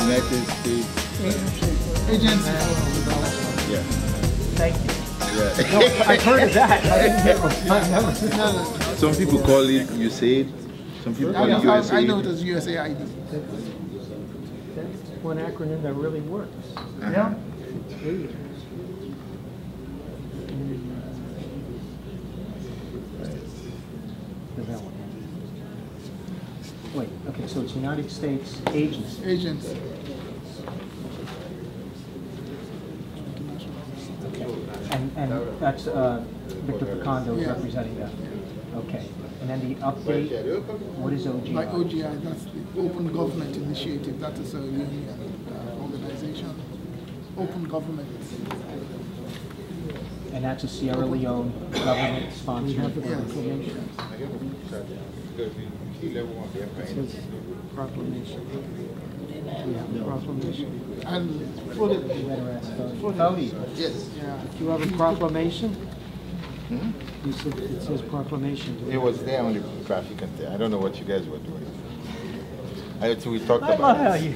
United States Agency. Yeah. Thank you. Yeah. No, I've heard of that. I didn't hear of it. Some people call it USAID. Some people call it USAID. I know it as USAID. That's one acronym that really works. Yeah. Development. Wait, okay, so it's United States Agency. Agency. Okay. And that's Victor Facundo is representing that. Okay. And then the update, what is OGI? Like OGI, that's the Open Government Initiative. That is a union organization. Open Government. And that's a Sierra Leone government-sponsored organization. Proclamation. Yeah, proclamation. And for the, Yes. yeah. Do you have a proclamation? You said it says proclamation. It was there on the graphic and there. I don't know what you guys were doing. We talked I love about how it. you...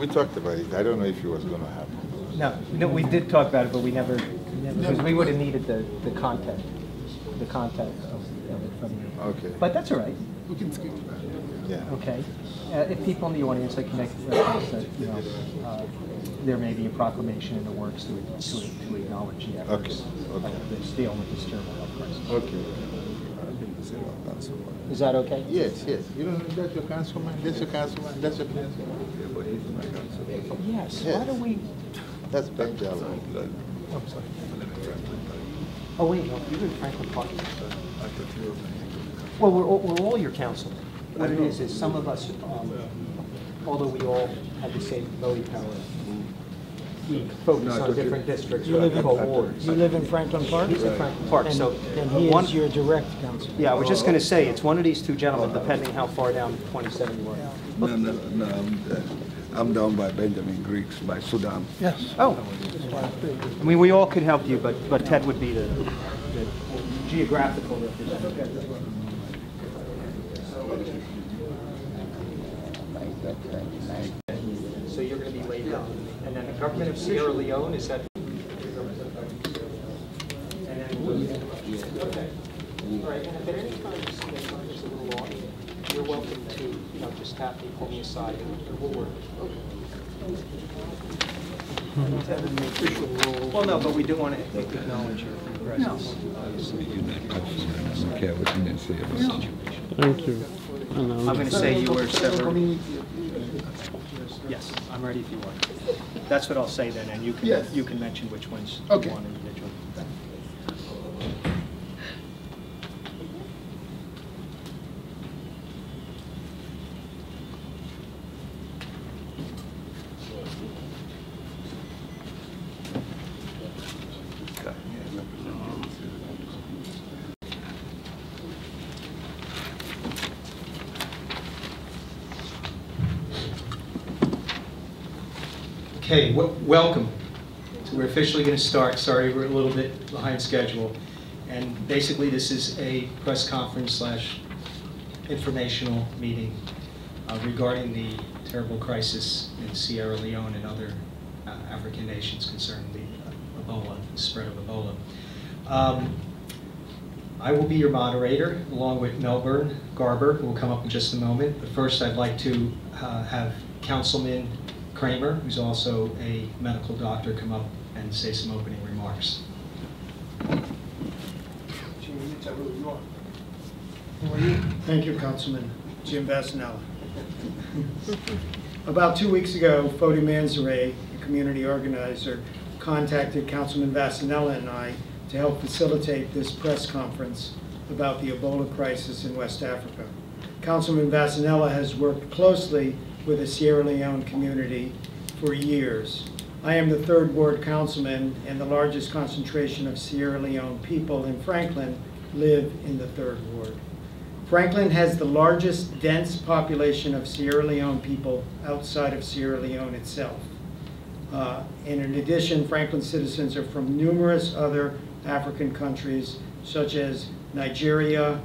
We talked about it. I don't know if it was going to happen. No, we did talk about it, but we never, because we would have needed the content of it from you. Okay. But that's all right. We can skip that. Yeah. Okay. If people in the audience like to make reference that, there may be a proclamation in the works to acknowledge the efforts of this deal with this terrible health crisis. Okay. Is that okay? Yes, yes. You don't know that's your councilman, that's your councilman, that's your councilman. Yes. Yes. Why do we? That's Benjamin. Oh, sorry. Oh wait, no, you're in Franklin Park. Well, we're all your councilmen. What it is some of us, although we all have the same voting power, we focus on different districts. You live in wards. You live in Franklin Park? He's in Franklin Park, so And he is your direct council. yeah, I was just going to say it's one of these two gentlemen, depending how far down 27 you are. No, I'm down by Benjamin Greeks, by Sudan. Yes. Oh, I mean, we all could help you, but Ted would be the geographical representative. So you're going to be laid down. And then the government of Sierra Leone, is that? And then, okay. All right, and if at any time this is a little long, you're welcome to, just tap me, pull me aside, and we'll work. Well, no, but we do want to acknowledge your presence. Okay, what you didn't say about the situation. Thank you. I'm going to say you were severed. Yes, I'm ready if you are. That's what I'll say then, and you can mention which ones you want individually. Okay, welcome. So we're officially going to start. Sorry, we're a little bit behind schedule. And basically, this is a press conference / informational meeting regarding the terrible crisis in Sierra Leone and other African nations concerning the Ebola, the spread of Ebola. I will be your moderator, along with Melbourne Garber, who will come up in just a moment. But first, I'd like to have Councilman Kramer, who's also a medical doctor, come up and say some opening remarks. Thank you, Councilman Jim Vassanella. About 2 weeks ago, Fodi Manzare, a community organizer, contacted Councilman Vassanella and I to help facilitate this press conference about the Ebola crisis in West Africa. Councilman Vassanella has worked closely with the Sierra Leone community for years. I am the 3rd Ward Councilman, and the largest concentration of Sierra Leone people in Franklin live in the 3rd Ward. Franklin has the largest dense population of Sierra Leone people outside of Sierra Leone itself. And in addition, Franklin citizens are from numerous other African countries, such as Nigeria,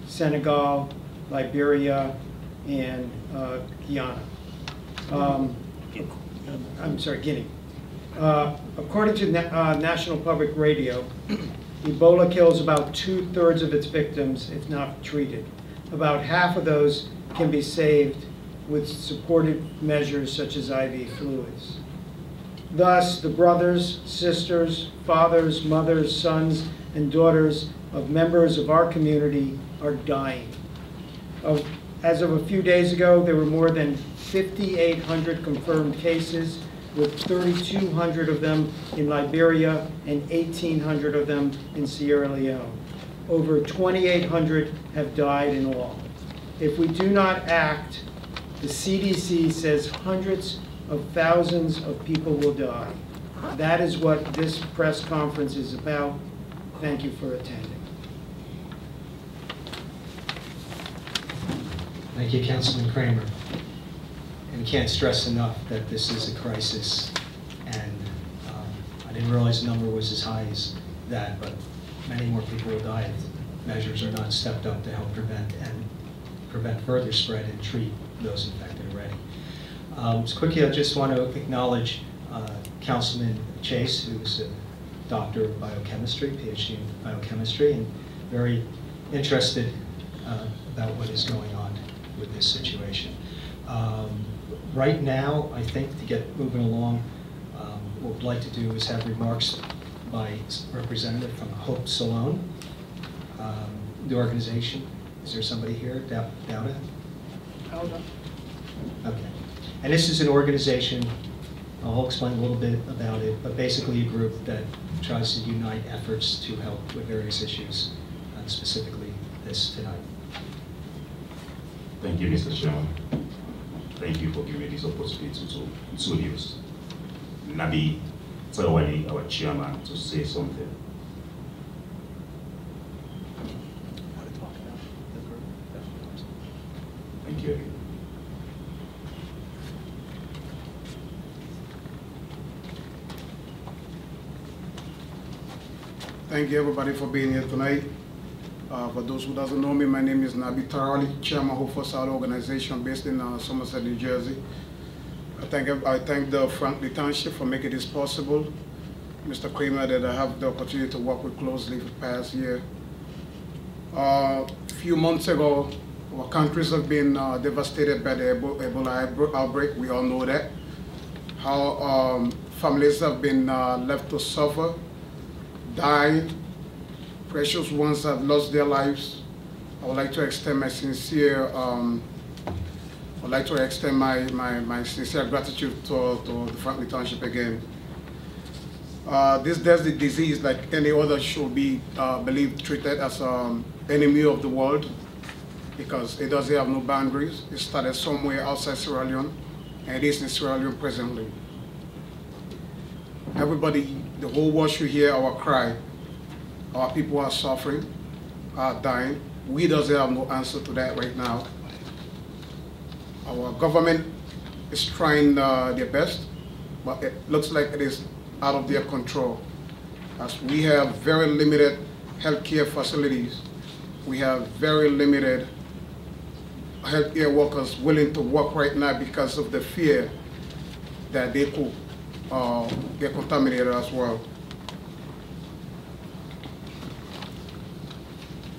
Senegal, Liberia, and Guyana. Guinea. According to National Public Radio, Ebola kills about 2/3 of its victims if not treated. About half of those can be saved with supportive measures such as IV fluids. Thus, the brothers, sisters, fathers, mothers, sons, and daughters of members of our community are dying. As of a few days ago, there were more than 5,800 confirmed cases, with 3,200 of them in Liberia and 1,800 of them in Sierra Leone. Over 2,800 have died in all. If we do not act, the CDC says hundreds of thousands of people will die. That is what this press conference is about. Thank you for attending. Thank you, Councilman Kramer. And we can't stress enough that this is a crisis, and I didn't realize the number was as high as that, but many more people will die if measures are not stepped up to help prevent further spread and treat those infected already. So quickly, I just want to acknowledge Councilman Chase, who's a doctor of biochemistry, PhD in biochemistry, and very interested about what is going on with this situation. Right now, I think to get moving along, what we'd like to do is have remarks by a representative from Hope Salone, the organization. Is there somebody here? Dowda? Okay. And this is an organization, I'll explain a little bit about it, but basically a group that tries to unite efforts to help with various issues, specifically this tonight. Thank you, Mr. Chairman. Thank you for giving me this opportunity to introduce Nabi Tawali, our chairman, to say something. Thank you. Thank you everybody for being here tonight. For those who doesn't know me, my name is Nabi Tarali, Chairman of Hope for South organization based in Somerset, New Jersey. I thank the Township for making this possible. Mr. Kramer, that I have the opportunity to work with closely for the past year. A few months ago, our countries have been devastated by the Ebola outbreak. We all know that. How families have been left to suffer, dying. Precious ones have lost their lives. I would like to extend my sincere, my sincere gratitude to the Franklin Township again. This deadly disease, like any other, should be believed treated as an enemy of the world, because it doesn't have no boundaries. It started somewhere outside Sierra Leone, and it is in Sierra Leone presently. Everybody, the whole world should hear our cry. Our people are suffering, are dying. We doesn't have no answer to that right now. Our government is trying their best, but it looks like it is out of their control. As we have very limited healthcare facilities, we have very limited healthcare workers willing to work right now because of the fear that they could get contaminated as well.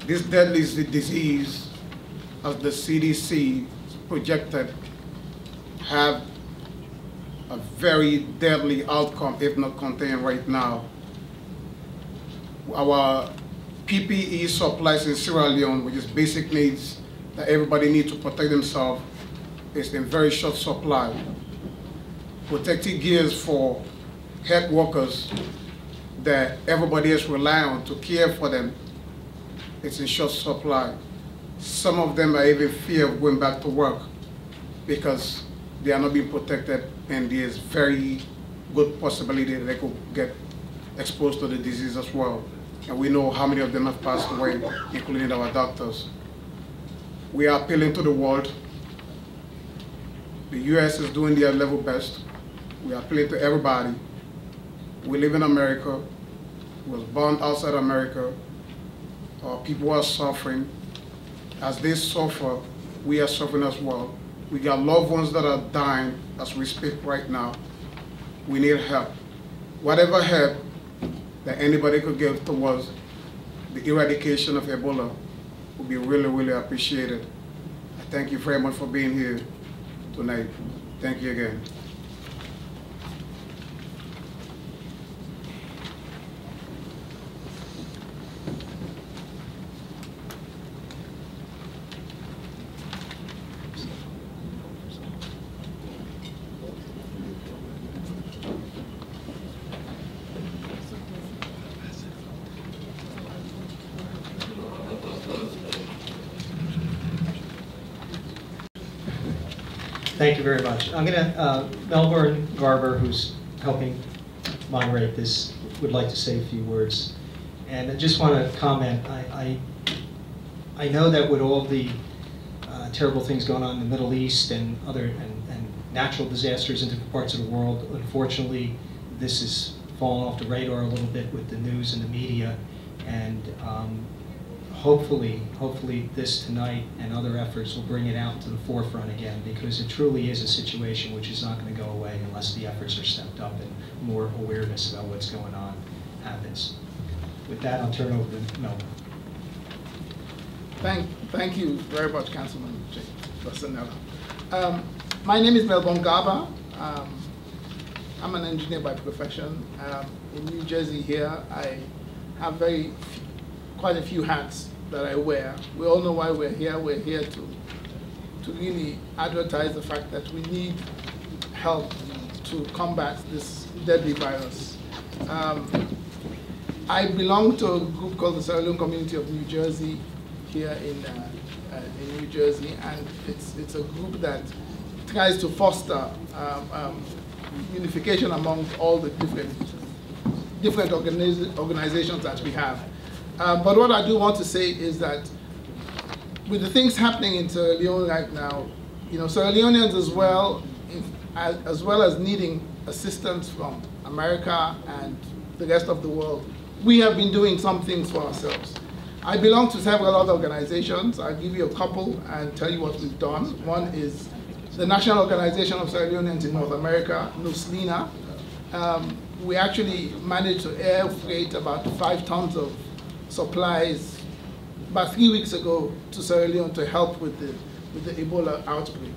This deadly disease, as the CDC projected, have a very deadly outcome if not contained right now. Our PPE supplies in Sierra Leone, which is basic needs that everybody needs to protect themselves, is in very short supply. Protective gears for health workers that everybody is relying on to care for them, it's in short supply. Some of them are even fear of going back to work because they are not being protected, and there's very good possibility that they could get exposed to the disease as well. And we know how many of them have passed away, including our doctors. We are appealing to the world. The US is doing their level best. We are appealing to everybody. We live in America. We was born outside America. Our people are suffering. As they suffer, we are suffering as well. We got loved ones that are dying as we speak right now. We need help. Whatever help that anybody could give towards the eradication of Ebola would be really, really appreciated. I thank you very much for being here tonight. Thank you again. Thank you very much. I'm going to, Melbourne Garber, who's helping moderate this, would like to say a few words. And I just want to comment, I know that with all the terrible things going on in the Middle East and other and natural disasters in different parts of the world, unfortunately, this has fallen off the radar a little bit with the news and the media. And hopefully this tonight and other efforts will bring it out to the forefront again, because it truly is a situation which is not going to go away unless the efforts are stepped up and more awareness about what's going on happens. With that, I'll turn over to Melvin. Thank you very much, Councilman Rosanella. My name is Melbourne Garber. I'm an engineer by profession. In New Jersey here, I have quite a few hats that I wear. We all know why we're here. We're here to really advertise the fact that we need help to combat this deadly virus. I belong to a group called the Sierra Leone Community of New Jersey here in New Jersey, and it's a group that tries to foster unification among all the different organizations that we have. But what I do want to say is that with the things happening in Sierra Leone right now, you know, Sierra Leoneans as well as needing assistance from America and the rest of the world, we have been doing some things for ourselves. I belong to several other organizations. I'll give you a couple and tell you what we've done. One is the National Organization of Sierra Leoneans in North America, NUSLINA. We actually managed to air freight about 5 tons of supplies about 3 weeks ago to Sierra Leone to help with the Ebola outbreak.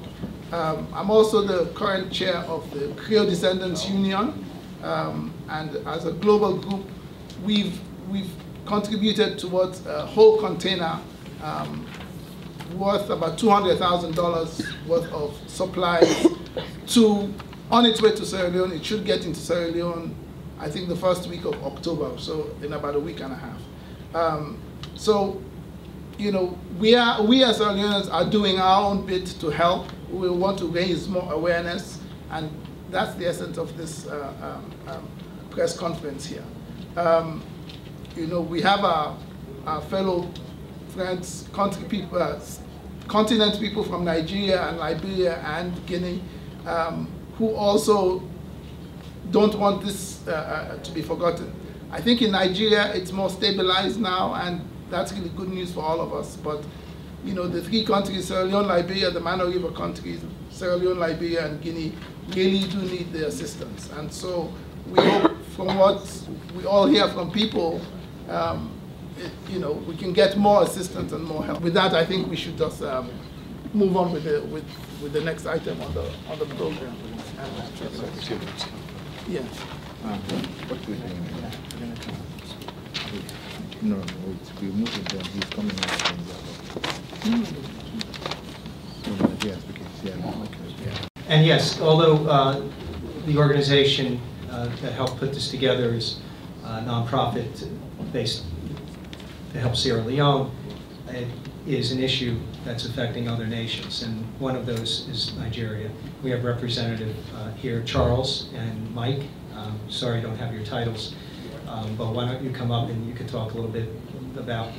I'm also the current chair of the Creole Descendants Union, and as a global group, we've contributed towards a whole container worth about $200,000 worth of supplies on its way to Sierra Leone. It should get into Sierra Leone, I think, the first week of October, so in about a week and a half. So, you know, we as Sierra Leoneans are doing our own bit to help. We want to raise more awareness, and that's the essence of this press conference here. You know, we have our fellow friends, continent people from Nigeria and Liberia and Guinea, who also don't want this to be forgotten. I think in Nigeria it's more stabilized now, and that's really good news for all of us. But you know, the 3 countries, Sierra Leone, Liberia, the Mano River countries, Sierra Leone, Liberia, and Guinea, really do need the assistance. And so we hope, from what we all hear from people, you know, we can get more assistance and more help. With that, I think we should just move on with the next item on the program. Yeah. What we're doing? No, we move it down. He's coming out. Yes, And yes, although the organization that helped put this together is a nonprofit based to help Sierra Leone, it is an issue that's affecting other nations, and one of those is Nigeria. We have representative here, Charles and Mike. Sorry I don't have your titles, but why don't you come up and you can talk a little bit about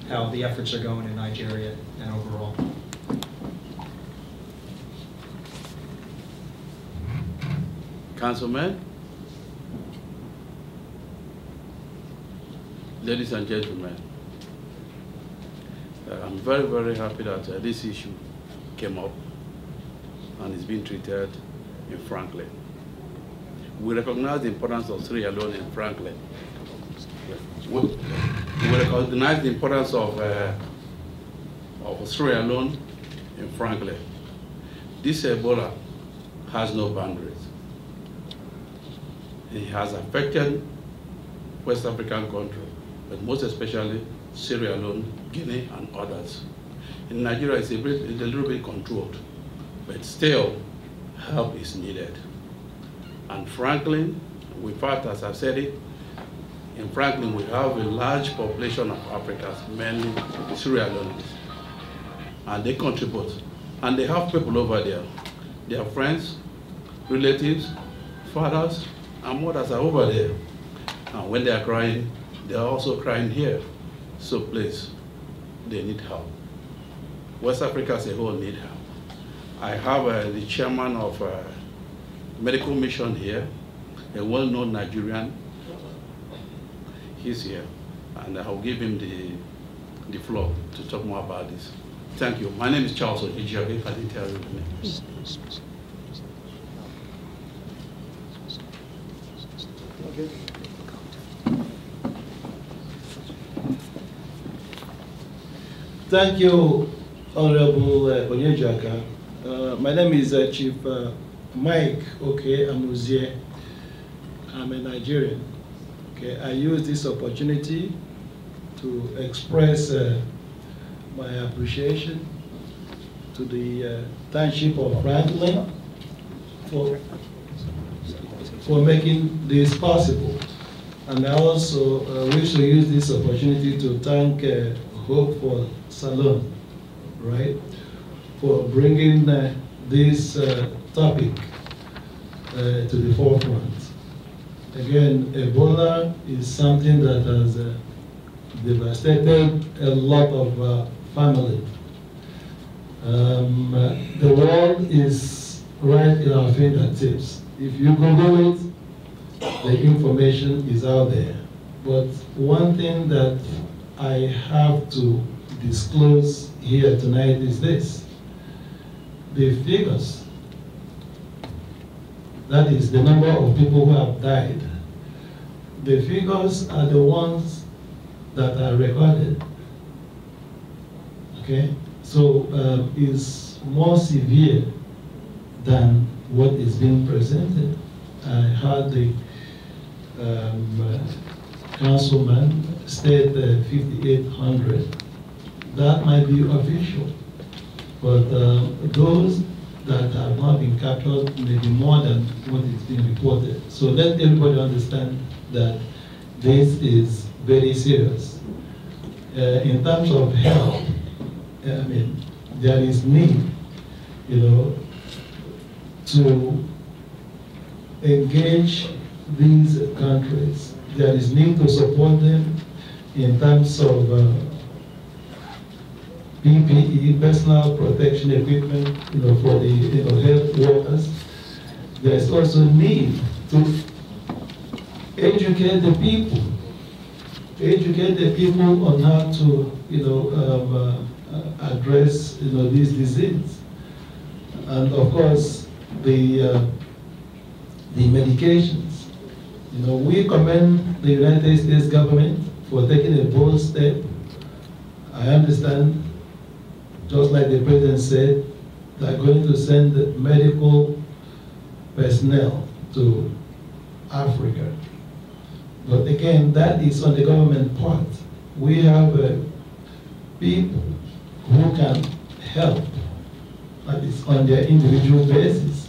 how the efforts are going in Nigeria and overall. Councilman, ladies and gentlemen, I'm very, very happy that this issue came up. and is being treated in Franklin. We recognize the importance of Sierra Leone in Franklin. We recognize the importance of Sierra Leone in Franklin. This Ebola has no boundaries. It has affected West African countries, but most especially Sierra Leone, Guinea, and others. In Nigeria, it's a little bit controlled, but still, help is needed. And Franklin, in fact, as I've said it, in Franklin, we have a large population of Africans, mainly Sierra Leoneans, and they contribute. And they have people over there. Their friends, relatives, fathers, and mothers are over there. And when they are crying, they are also crying here. So please, they need help. West Africa as a whole need help. I have the chairman of medical mission here, a well-known Nigerian. He's here, and I'll give him the floor to talk more about this. Thank you. My name is Charles Ojijabe. I didn't tell you the name. Okay. Thank you, Honorable Onyejaka. My name is Chief Mike Amuzie. I'm a Nigerian. Okay, I use this opportunity to express my appreciation to the Township of Franklin for making this possible. And I also wish to use this opportunity to thank Hope for Salon, right, for bringing this topic to the forefront. Again, Ebola is something that has devastated a lot of families. The world is right in our fingertips. If you Google it, the information is out there. But one thing that I have to disclose here tonight is this. The figures, that is the number of people who have died, the figures are the ones that are recorded. Okay? So it's more severe than what is being presented. I heard the councilman state 5,800. That might be official, but those that have not been captured may be more than what is being reported. So let everybody understand that this is very serious. In terms of health, I mean, there is need, to engage these countries. There is need to support them in terms of PPE, personal protection equipment, for the health workers. There is also need to educate the people on how to, address, this disease, and of course the medications. We commend the United States government for taking a bold step. I understand, just like the president said, they're going to send medical personnel to Africa. But again, that is on the government part. We have people who can help, that is on their individual basis.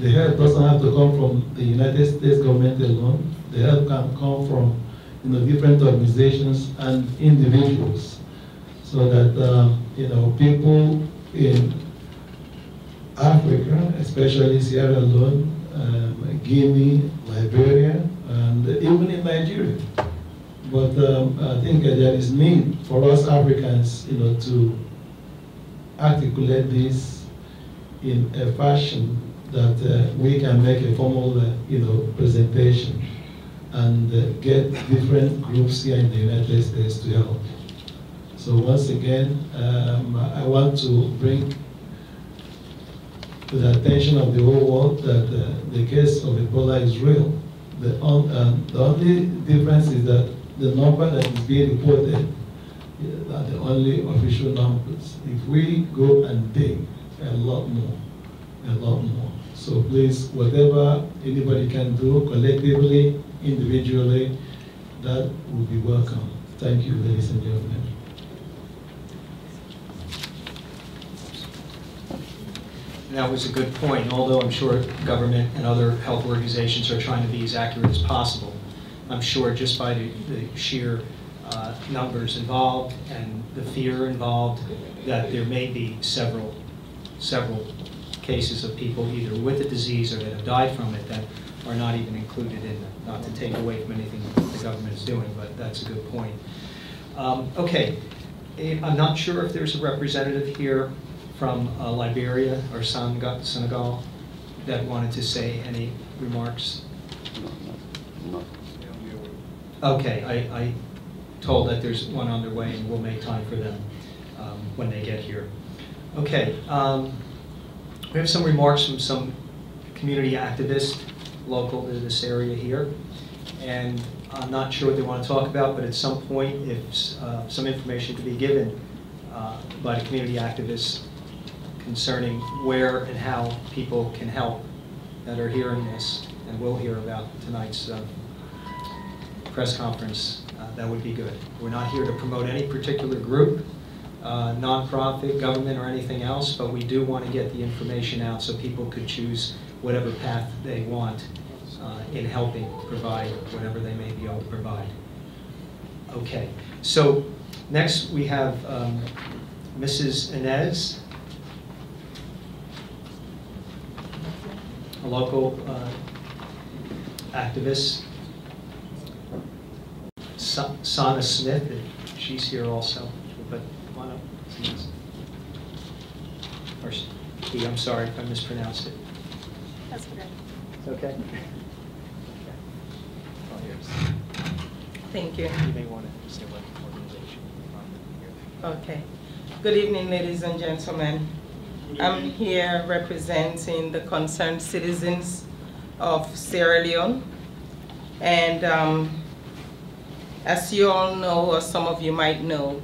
The help doesn't have to come from the United States government alone. The help can come from different organizations and individuals, so that people in Africa, especially Sierra Leone, Guinea, Liberia, and even in Nigeria. But I think there is need for us Africans, to articulate this in a fashion that we can make a formal, presentation and get different groups here in the United States to help. So once again, I want to bring to the attention of the whole world that the case of Ebola is real. The only difference is that the number that is being reported are the only official numbers. If we go and dig, a lot more. So please, whatever anybody can do collectively, individually, that would be welcome. Thank you, ladies and gentlemen. That was a good point, although I'm sure government and other health organizations are trying to be as accurate as possible. I'm sure just by the sheer numbers involved and the fear involved, that there may be several cases of people either with the disease or that have died from it that are not even included in it. Not to take away from anything the government is doing, but that's a good point. Okay, I'm not sure if there's a representative here from Liberia or Senegal that wanted to say any remarks. No. Okay, I told that there's one on their way and we'll make time for them when they get here. Okay, we have some remarks from some community activists local to this area here, and I'm not sure what they want to talk about, but at some point if some information could be given by the community activists concerning where and how people can help that are hearing this and will hear about tonight's press conference, that would be good. We're not here to promote any particular group, nonprofit, government, or anything else, but we do want to get the information out so people could choose whatever path they want in helping provide whatever they may be able to provide. Okay, so next we have Mrs. Inez, a local activist. Sana Smith, she's here also, but come on up. Or I'm sorry if I mispronounced it. That's okay. It's okay? Thank you. You may want to say what organization you're from. Okay. Good evening, ladies and gentlemen. I'm here representing the concerned citizens of Sierra Leone. And as you all know, or some of you might know,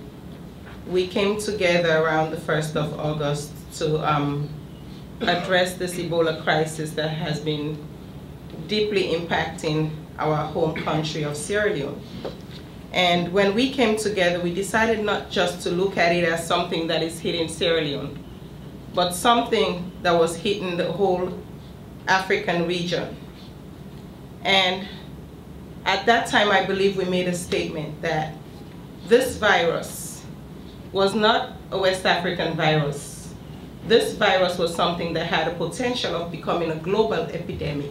we came together around the 1st of August to address this Ebola crisis that has been deeply impacting our home country of Sierra Leone. And when we came together, we decided not just to look at it as something that is hitting Sierra Leone, but something that was hitting the whole African region. And at that time, I believe we made a statement that this virus was not a West African virus. This virus was something that had a potential of becoming a global epidemic,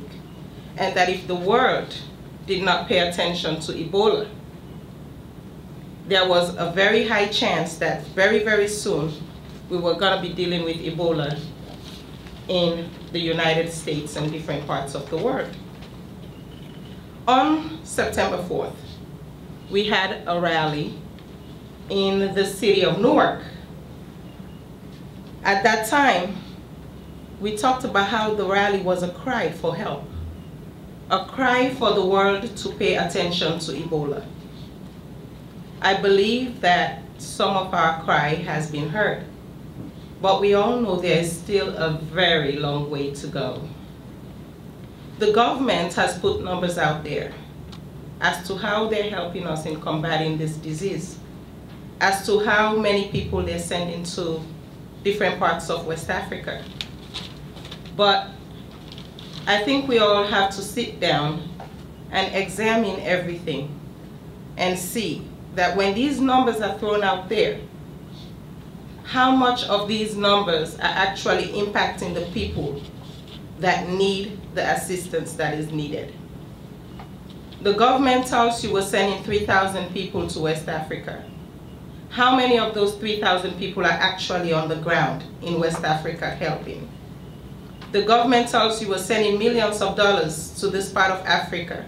and that if the world did not pay attention to Ebola, there was a very high chance that very, very soon we were going to be dealing with Ebola in the United States and different parts of the world. On September 4th, we had a rally in the city of Newark. At that time, we talked about how the rally was a cry for help, a cry for the world to pay attention to Ebola. I believe that some of our cry has been heard, but we all know there is still a very long way to go. The government has put numbers out there as to how they're helping us in combating this disease, as to how many people they're sending to different parts of West Africa. But I think we all have to sit down and examine everything and see that when these numbers are thrown out there, how much of these numbers are actually impacting the people that need the assistance that is needed. The government tells you we're sending 3,000 people to West Africa. How many of those 3,000 people are actually on the ground in West Africa helping? The government tells you we're sending millions of dollars to this part of Africa.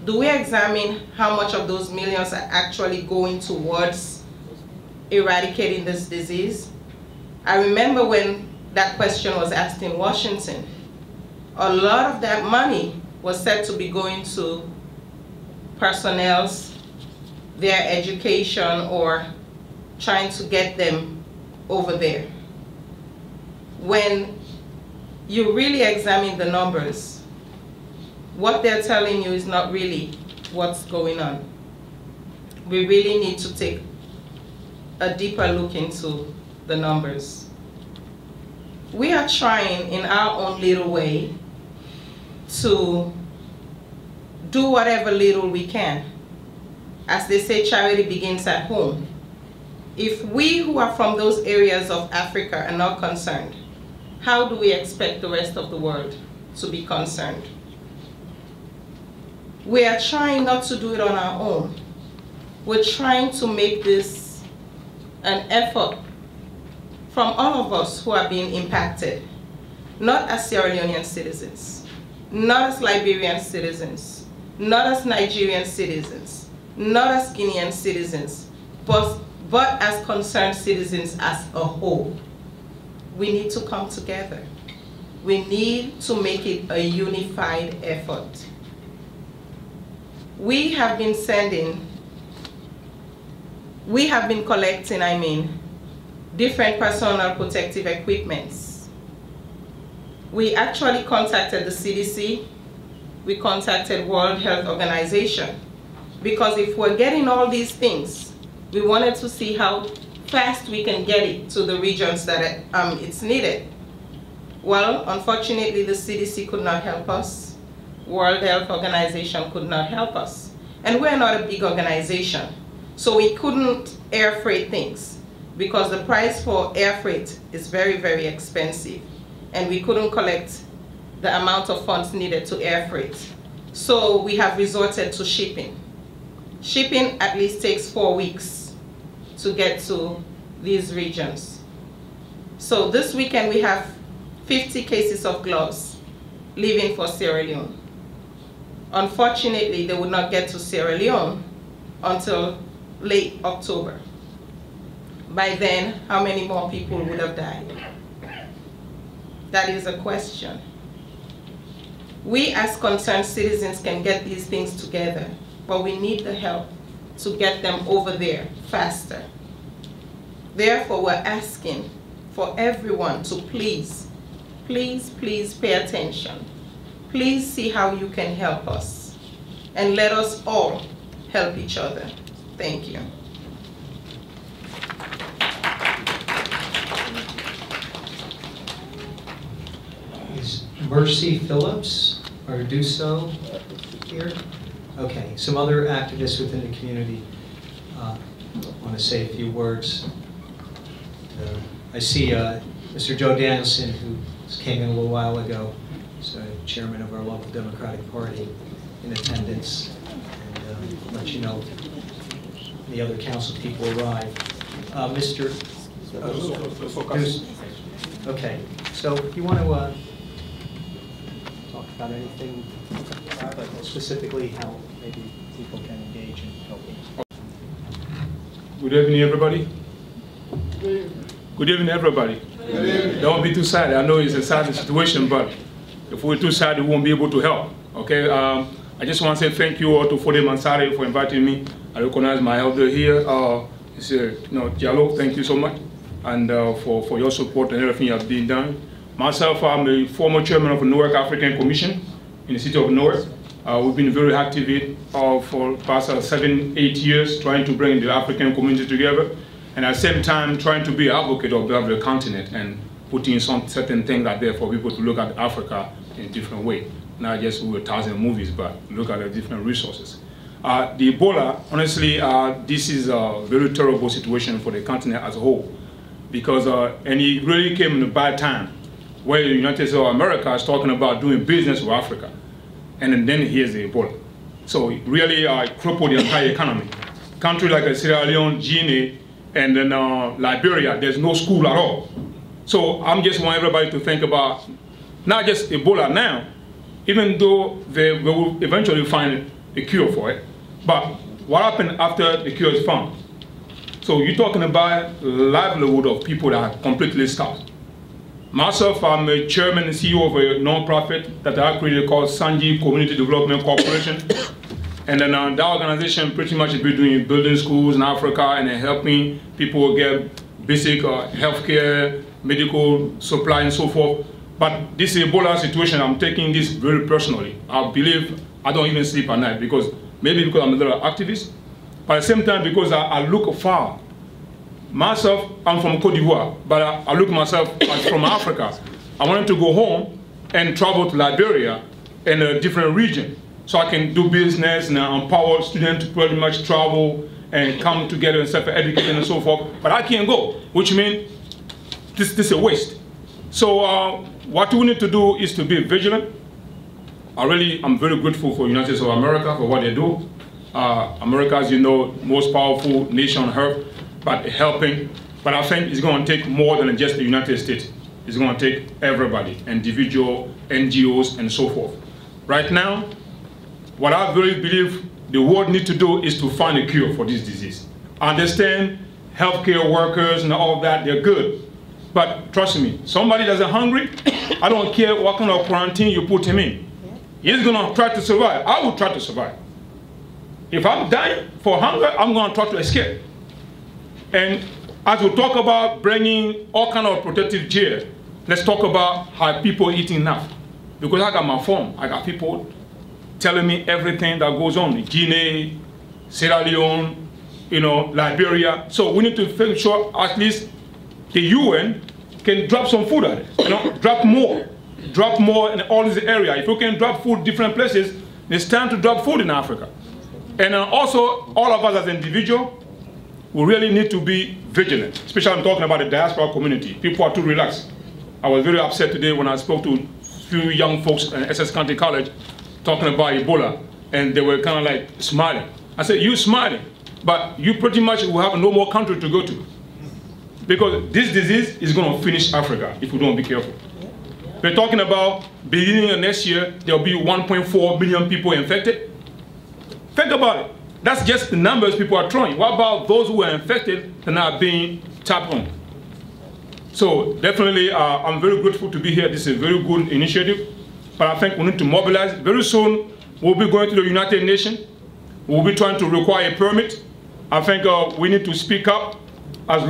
Do we examine how much of those millions are actually going towards eradicating this disease? I remember when that question was asked in Washington. A lot of that money was said to be going to personnel's, their education, or trying to get them over there. When you really examine the numbers, what they're telling you is not really what's going on. We really need to take a deeper look into the numbers. We are trying in our own little way to do whatever little we can. As they say, charity begins at home. If we who are from those areas of Africa are not concerned, how do we expect the rest of the world to be concerned? We are trying not to do it on our own. We're trying to make this an effort from all of us who are being impacted, not as Sierra Leonean citizens, not as Liberian citizens, not as Nigerian citizens, not as Guinean citizens, but as concerned citizens as a whole. We need to come together. We need to make it a unified effort. We have been collecting, different personal protective equipments. We actually contacted the CDC. We contacted World Health Organization, because if we're getting all these things, we wanted to see how fast we can get it to the regions that it's needed. Well, unfortunately, the CDC could not help us. World Health Organization could not help us. And we're not a big organization, so we couldn't air freight things, because the price for air freight is very, very expensive, and we couldn't collect the amount of funds needed to air freight. So we have resorted to shipping. Shipping at least takes 4 weeks to get to these regions. So this weekend we have 50 cases of gloves leaving for Sierra Leone. Unfortunately, they would not get to Sierra Leone until late October. By then, how many more people would have died? That is a question. We as concerned citizens can get these things together, but we need the help to get them over there faster. Therefore, we're asking for everyone to please, please, please pay attention. Please see how you can help us, and let us all help each other. Thank you. Is Mercy Phillips or Duso here? Okay, some other activists within the community want to say a few words. I see Mr. Joe Danielson, who came in a little while ago, so chairman of our local Democratic Party, in attendance, and let you know the other council people arrive. Mr. Okay, so you want to talk about anything specifically how maybe people can engage in helping? Good evening, everybody. Good evening, everybody. Don't be too sad. I know it's a sad situation, but if we're too sad, we won't be able to help. Okay. I just want to say thank you all to Fode Mansare for inviting me. I recognize my elder here. It's Diallo. Thank you so much, and for your support and everything you have been done. Myself, I'm a former chairman of the Newark African Commission in the city of Newark. We've been very active for the past 7-8 years, trying to bring the African community together, and at the same time trying to be an advocate of the continent and putting some certain things out there for people to look at Africa in a different way. Not just with 1,000 movies, but look at the different resources. The Ebola, honestly, this is a very terrible situation for the continent as a whole, because and it really came in a bad time, where the United States of America is talking about doing business with Africa, and then here's the Ebola. So it really crippled the entire economy. Countries like Sierra Leone, Guinea, and then Liberia, there's no school at all. So I'm just want everybody to think about not just Ebola now, even though they will eventually find a cure for it, but what happened after the cure is found? So you're talking about livelihood of people that are completely stopped. Myself, I'm a chairman and CEO of a non-profit that I created called Sanji Community Development Corporation. And then that organization pretty much is building schools in Africa and helping people get basic healthcare, medical supply and so forth. But this Ebola situation, I'm taking this very personally. I believe I don't even sleep at night because maybe because I'm a little activist, but at the same time because I look far. Myself, I'm from Cote d'Ivoire, but I look myself as from Africa. I wanted to go home and travel to Liberia in a different region so I can do business and empower students to pretty much travel and come together and self-educate and so forth. But I can't go, which means this is a waste. So what we need to do is to be vigilant. I'm very grateful for the United States of America for what they do. America, as you know, most powerful nation on earth, but helping. But I think it's going to take more than just the United States. It's going to take everybody, individual, NGOs, and so forth. Right now, what I really believe the world needs to do is to find a cure for this disease. I understand healthcare workers and all that, they're good. But trust me, somebody that's hungry, I don't care what kind of quarantine you put him in. He's going to try to survive. I will try to survive. If I'm dying for hunger, I'm going to try to escape. And as we talk about bringing all kind of protective gear, let's talk about how people eat enough. Because I got my phone, I got people telling me everything that goes on in Guinea, Sierra Leone, Liberia. So we need to make sure at least the UN can drop some food at it, drop more in all these areas. If we can drop food different places, it's time to drop food in Africa. And also, all of us as individuals, we really need to be vigilant, especially I'm talking about the diaspora community. People are too relaxed. I was very upset today when I spoke to a few young folks at Essex County College talking about Ebola, and they were kind of like smiling. I said, you smiling, but you pretty much will have no more country to go to. Because this disease is going to finish Africa if we don't be careful. We're talking about beginning of next year, there'll be 1.4 million people infected. Think about it. That's just the numbers people are throwing. What about those who are infected and are being tapped on? So definitely, I'm very grateful to be here. This is a very good initiative. But I think we need to mobilize. Very soon, we'll be going to the United Nations. We'll be trying to require a permit. I think we need to speak up. As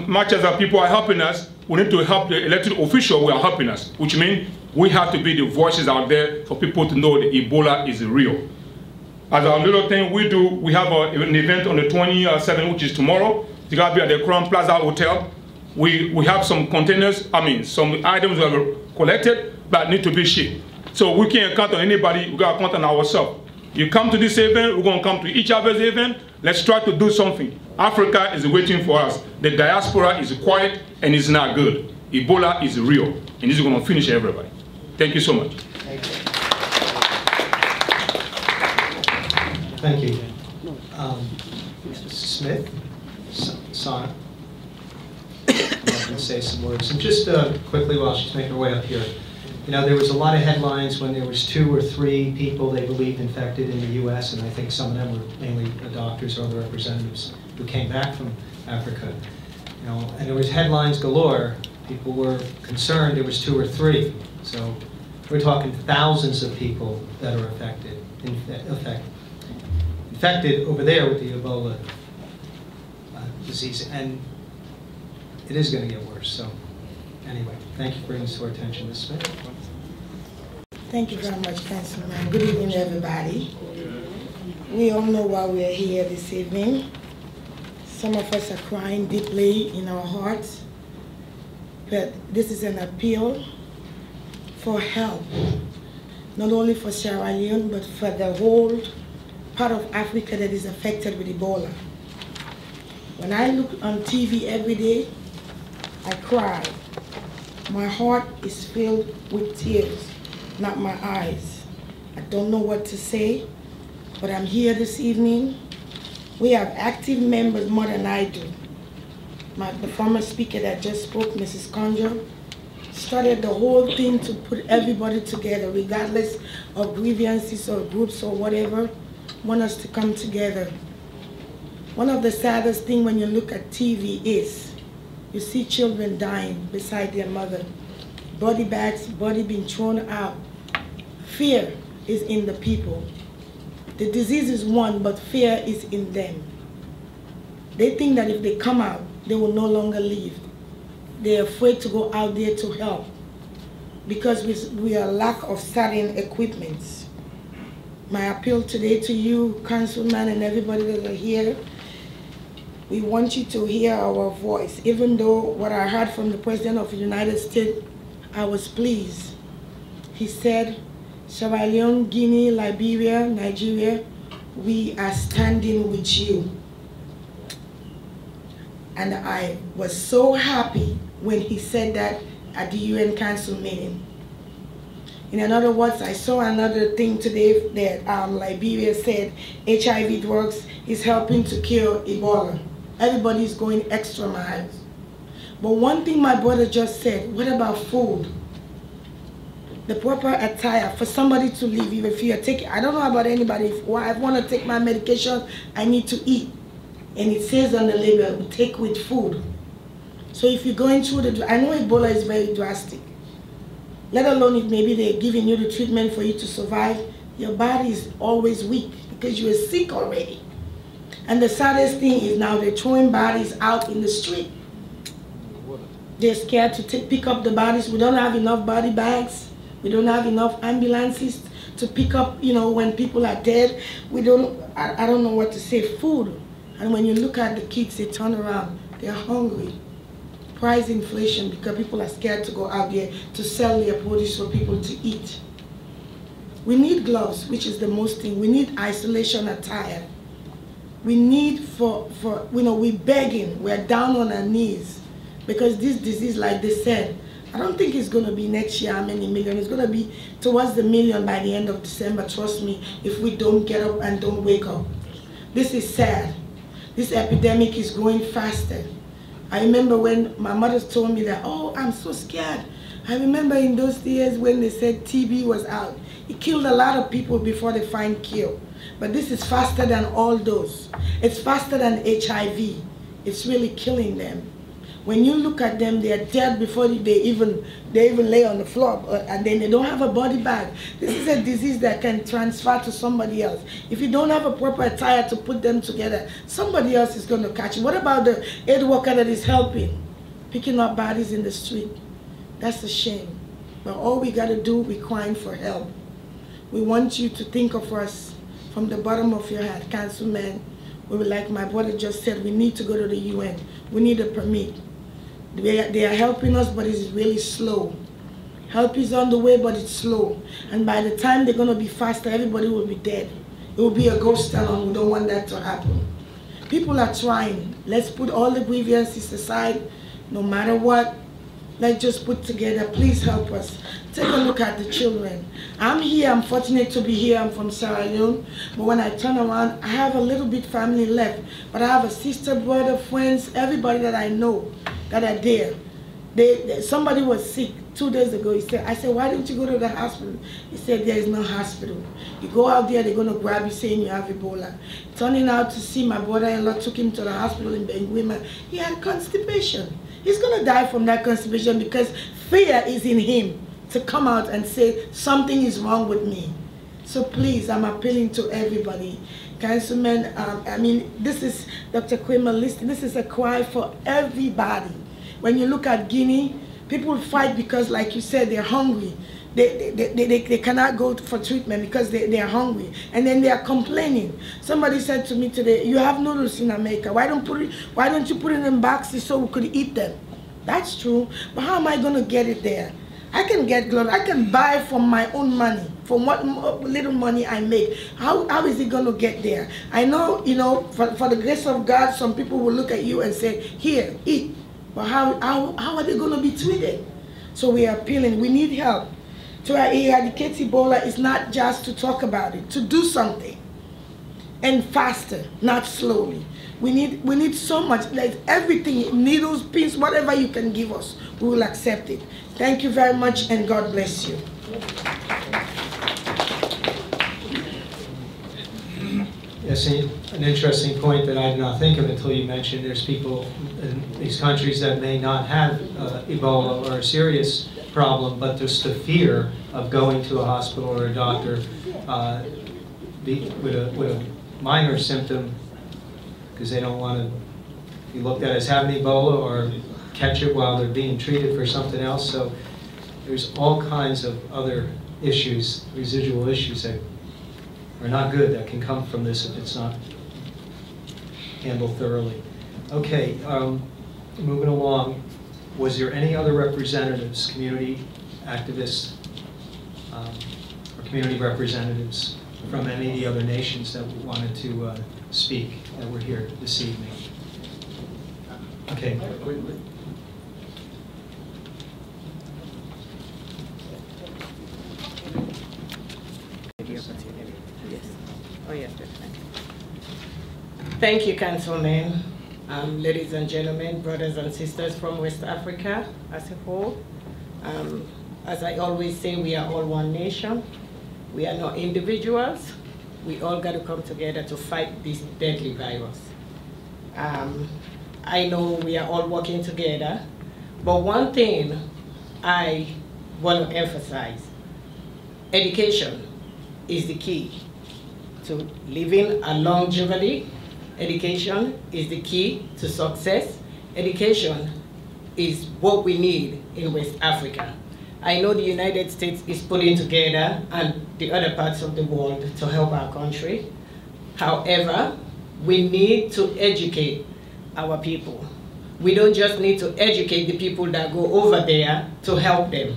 much as our people are helping us, we need to help the elected officials who are helping us, which means we have to be the voices out there for people to know that Ebola is real. As our little thing we do, we have an event on the 27th, which is tomorrow. It's going to be at the Crown Plaza Hotel. We have some containers, some items that are collected, but need to be shipped. So we can't count on anybody, we got to count on ourselves. You come to this event, we're going to come to each other's event. Let's try to do something. Africa is waiting for us. The diaspora is quiet and it's not good. Ebola is real, and this is going to finish everybody. Thank you so much. Thank you. Mr. Smith, Sana, I'm going to say some words. And just quickly while she's making her way up here, there was a lot of headlines when there was 2 or 3 people they believed infected in the U.S., and I think some of them were mainly doctors or other representatives who came back from Africa. And there was headlines galore. People were concerned there was 2 or 3. So we're talking thousands of people that are affected over there with the Ebola disease, and it is going to get worse. So anyway, thank you for bringing this to our attention, Ms. Smith. Thank you very much, Councilman. Good evening, everybody. We all know why we are here this evening. Some of us are crying deeply in our hearts, but this is an appeal for help, not only for Sierra Leone, but for the whole part of Africa that is affected with Ebola. When I look on TV every day, I cry. My heart is filled with tears, not my eyes. I don't know what to say, but I'm here this evening. We have active members more than I do. The former speaker that just spoke, Mrs. Conjo, started the whole thing to put everybody together, regardless of grievances or groups or whatever, want us to come together. One of the saddest things when you look at TV is you see children dying beside their mother body bags, body being thrown out. Fear is in the people. The disease is one, but fear is in them. They think that if they come out, they will no longer live. They're afraid to go out there to help because we are lack of certain equipments. My appeal today to you, Councilman, and everybody that are here, we want you to hear our voice. Even though what I heard from the President of the United States, I was pleased. He said, Sierra Leone, Guinea, Liberia, Nigeria, we are standing with you. And I was so happy when he said that at the UN Council meeting. In other words, I saw another thing today that Liberia said HIV drugs is helping to cure Ebola. Everybody's going extra miles. But one thing my brother just said, what about food? The proper attire for somebody to live, even if you're taking, I don't know about anybody, if I want to take my medication, I need to eat. And it says on the label, take with food. So if you're going through I know Ebola is very drastic. Let alone if maybe they're giving you the treatment for you to survive, your body is always weak because you are sick already. And the saddest thing is now they're throwing bodies out in the street. They're scared to pick up the bodies. We don't have enough body bags. We don't have enough ambulances to pick up, you know, when people are dead. We don't, I don't know what to say, food. And when you look at the kids, they turn around, they're hungry. Price inflation because people are scared to go out there to sell their produce for people to eat. We need gloves, which is the most thing. We need isolation attire. We need we're begging, we're down on our knees because this disease, like they said, I don't think it's going to be next year how many million. It's going to be towards the million by the end of December, trust me, if we don't get up and don't wake up. This is sad. This epidemic is growing faster. I remember when my mother told me that, oh, I'm so scared. I remember in those days when they said TB was out. It killed a lot of people before they find cure. But this is faster than all those. It's faster than HIV. It's really killing them. When you look at them, they are dead before they even lay on the floor, and then they don't have a body bag. This is a disease that can transfer to somebody else. If you don't have a proper attire to put them together, somebody else is going to catch it. What about the aid worker that is helping, picking up bodies in the street? That's a shame. But all we got to do, we're crying for help. We want you to think of us from the bottom of your heart, Councilman. We would, like my brother just said, we need to go to the UN. We need a permit. They are helping us, but it's really slow. Help is on the way, but it's slow. And by the time they're going to be faster, everybody will be dead. It will be a ghost town. We don't want that to happen. People are trying. Let's put all the grievances aside, no matter what. Let's just put together. Please help us. Take a look at the children. I'm here. I'm fortunate to be here. I'm from Sierra Leone. But when I turn around, I have a little bit family left. But I have a sister, brother, friends, everybody that I know that are there. Somebody was sick 2 days ago. I said, why didn't you go to the hospital? He said, there is no hospital. You go out there, they're going to grab you saying you have Ebola. Turning out to see my brother-in-law took him to the hospital in Benguima. He had constipation. He's going to die from that constipation because fear is in him to come out and say something is wrong with me. So please, I'm appealing to everybody. Councilman, I mean, this is Dr. Kramer listing. This is a cry for everybody. When you look at Guinea, people fight because, like you said, they're hungry. They cannot go for treatment because they are hungry. And then they are complaining. Somebody said to me today, you have noodles in America. Why don't you put it in boxes so we could eat them? That's true. But how am I going to get it there? I can get gloves. I can buy from my own money, from what little money I make. How is it going to get there? I know, you know, for the grace of God, some people will look at you and say, here, eat. But how are they going to be treated? So we are appealing. We need help. To eradicate Ebola is not just to talk about it, to do something. And faster, not slowly. We need so much, like everything, needles, pins, whatever you can give us, we will accept it. Thank you very much, and God bless you. Yes, an interesting point that I did not think of until you mentioned there's people in these countries that may not have Ebola or a serious problem, but just the fear of going to a hospital or a doctor with a minor symptom, because they don't want to be looked at as having Ebola or catch it while they're being treated for something else. So there's all kinds of other issues, residual issues that are not good that can come from this if it's not handled thoroughly. Okay, moving along. Was there any other representatives, community activists, or community representatives from any of the other nations that wanted to speak that were here this evening? Okay. Thank you, Councilman. Ladies and gentlemen, brothers and sisters from West Africa as a whole. As I always say, we are all one nation. We are not individuals. We all got to come together to fight this deadly virus. I know we are all working together, but one thing I want to emphasize, education is the key to living a longevity. Education is the key to success. Education is what we need in West Africa. I know the United States is putting together and the other parts of the world to help our country. However, we need to educate our people. We don't just need to educate the people that go over there to help them.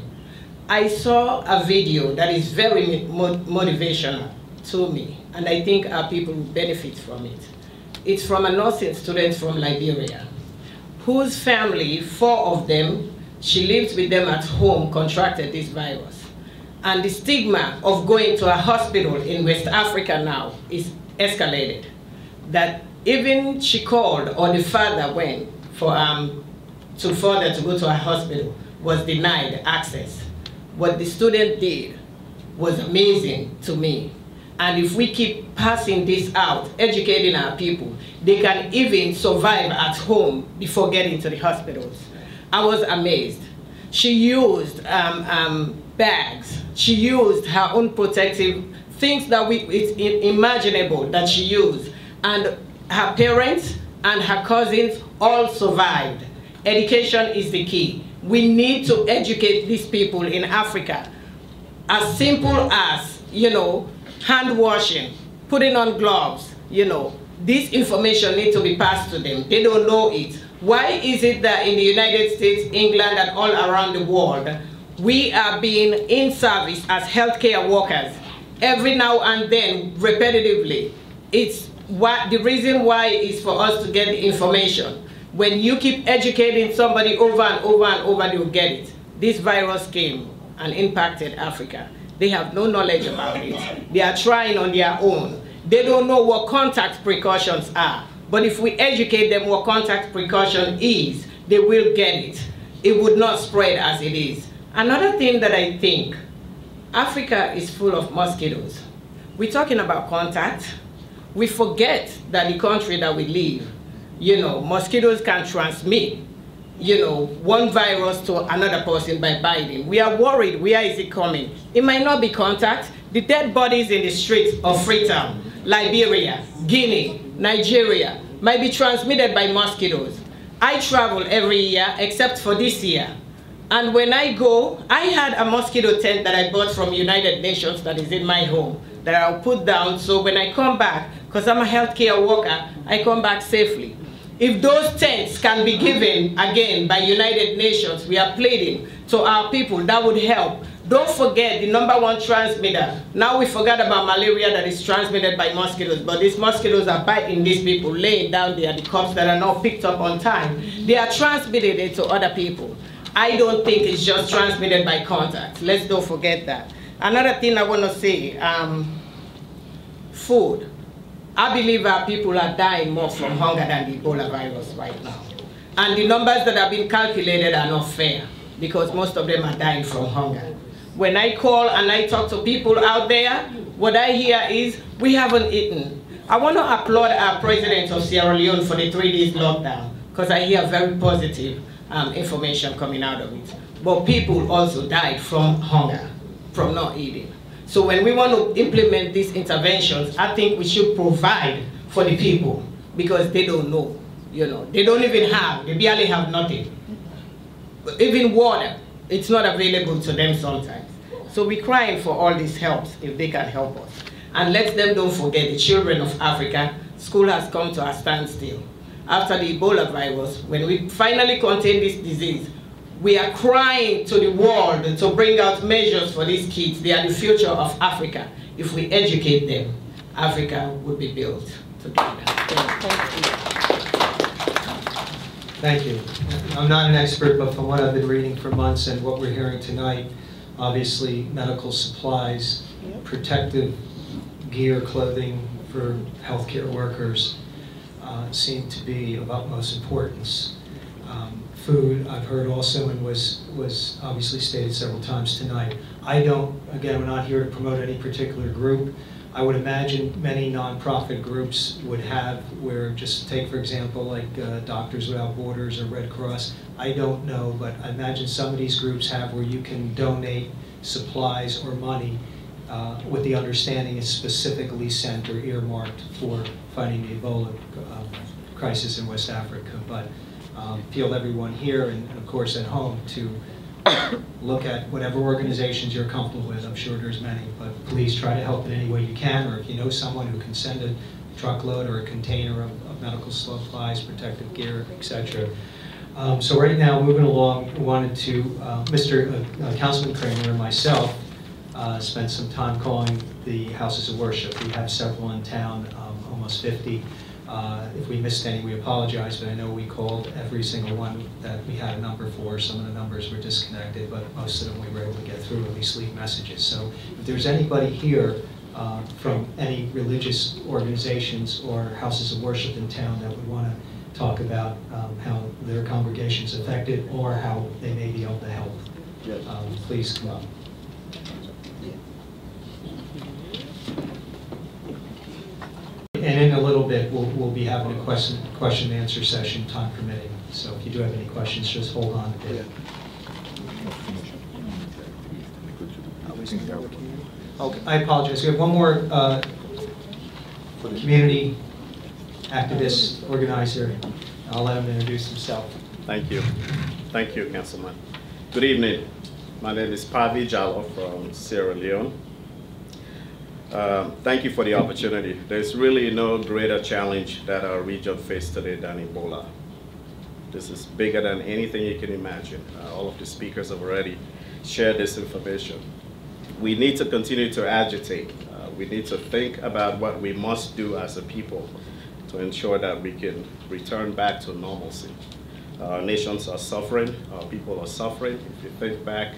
I saw a video that is very motivational to me, and I think our people will benefit from it. It's from a nursing student from Liberia, whose family, 4 of them, she lives with them at home, contracted this virus. And the stigma of going to a hospital in West Africa now is escalated. That even she called, or the father went for further to go to a hospital, was denied access. What the student did was amazing to me. And if we keep passing this out, educating our people, they can even survive at home before getting to the hospitals. I was amazed. She used bags. She used her own protective things that it's unimaginable that she used. And her parents and her cousins all survived. Education is the key. We need to educate these people in Africa. As simple as, hand washing, putting on gloves, this information needs to be passed to them. They don't know it. Why is it that in the United States, England, and all around the world, we are being in service as healthcare workers every now and then, repetitively? It's the reason why is for us to get the information. When you keep educating somebody over and over and over, they'll get it. This virus came and impacted Africa. They have no knowledge about it. They are trying on their own. They don't know what contact precautions are. But if we educate them what contact precaution is, they will get it. It would not spread as it is. Another thing that I think, Africa is full of mosquitoes. We're talking about contact. We forget that the country that we live, mosquitoes can transmit, one virus to another person by biting. We are worried, where is it coming? It might not be contact. The dead bodies in the streets of Freetown, Liberia, Guinea, Nigeria, might be transmitted by mosquitoes. I travel every year, except for this year. And when I go, I had a mosquito tent that I bought from United Nations that is in my home, that I'll put down, so when I come back, because I'm a healthcare worker, I come back safely. If those tents can be given again by United Nations, we are pleading to our people, that would help. Don't forget the #1 transmitter. Now we forgot about malaria that is transmitted by mosquitoes, but these mosquitoes are biting these people, laying down there, the cops that are not picked up on time. They are transmitting it to other people. I don't think it's just transmitted by contact. Let's don't forget that. Another thing I want to say, food. I believe our people are dying more from hunger than the Ebola virus right now. And the numbers that have been calculated are not fair, because most of them are dying from hunger. When I call and I talk to people out there, what I hear is, we haven't eaten. I want to applaud our president of Sierra Leone for the 3 days lockdown, because I hear very positive information coming out of it. but people also died from hunger, from not eating. So when we want to implement these interventions, I think we should provide for the people, because they don't know, you know. They don't even have, they barely have nothing. Even water, it's not available to them sometimes. So we're crying for all these helps, if they can help us. And let them don't forget the children of Africa. School has come to a standstill. After the Ebola virus, when we finally contain this disease, we are crying to the world to bring out measures for these kids. They are the future of Africa. If we educate them, Africa will be built together. Thank you. I'm not an expert, but from what I've been reading for months and what we're hearing tonight, obviously medical supplies, protective gear, clothing for healthcare workers seem to be of utmost importance. Food, I've heard also, and was obviously stated several times tonight. I don't, again, we're not here to promote any particular group. I would imagine many nonprofit groups would have, where, just take for example, like Doctors Without Borders or Red Cross. I don't know, but I imagine some of these groups have where you can donate supplies or money with the understanding it's specifically sent or earmarked for fighting the Ebola crisis in West Africa. But feel everyone here and of course at home to look at whatever organizations you're comfortable with. I'm sure there's many, but please try to help in any way you can, or if you know someone who can send a truckload or a container of medical supplies, protective gear, etc. So right now, moving along, we wanted to, Councilman Kramer and myself spent some time calling the houses of worship. We have several in town, almost 50. If we missed any, we apologize, but I know we called every single one that we had a number for. Some of the numbers were disconnected, but most of them we were able to get through, at least leave messages. So if there's anybody here from any religious organizations or houses of worship in town that would want to talk about how their congregation's affected or how they may be able to help, please come up. And in a little bit, we'll be having a question and answer session, time permitting. So if you do have any questions, just hold on a bit. Okay, I apologize. We have one more community activist, organizer. I'll let him introduce himself. Thank you. Thank you, Councilman. Good evening. My name is Pavi Jallo from Sierra Leone. Thank you for the opportunity. There's really no greater challenge that our region faces today than Ebola. This is bigger than anything you can imagine. All of the speakers have already shared this information. We need to continue to agitate. We need to think about what we must do as a people to ensure that we can return back to normalcy. Our nations are suffering, our people are suffering. If you think back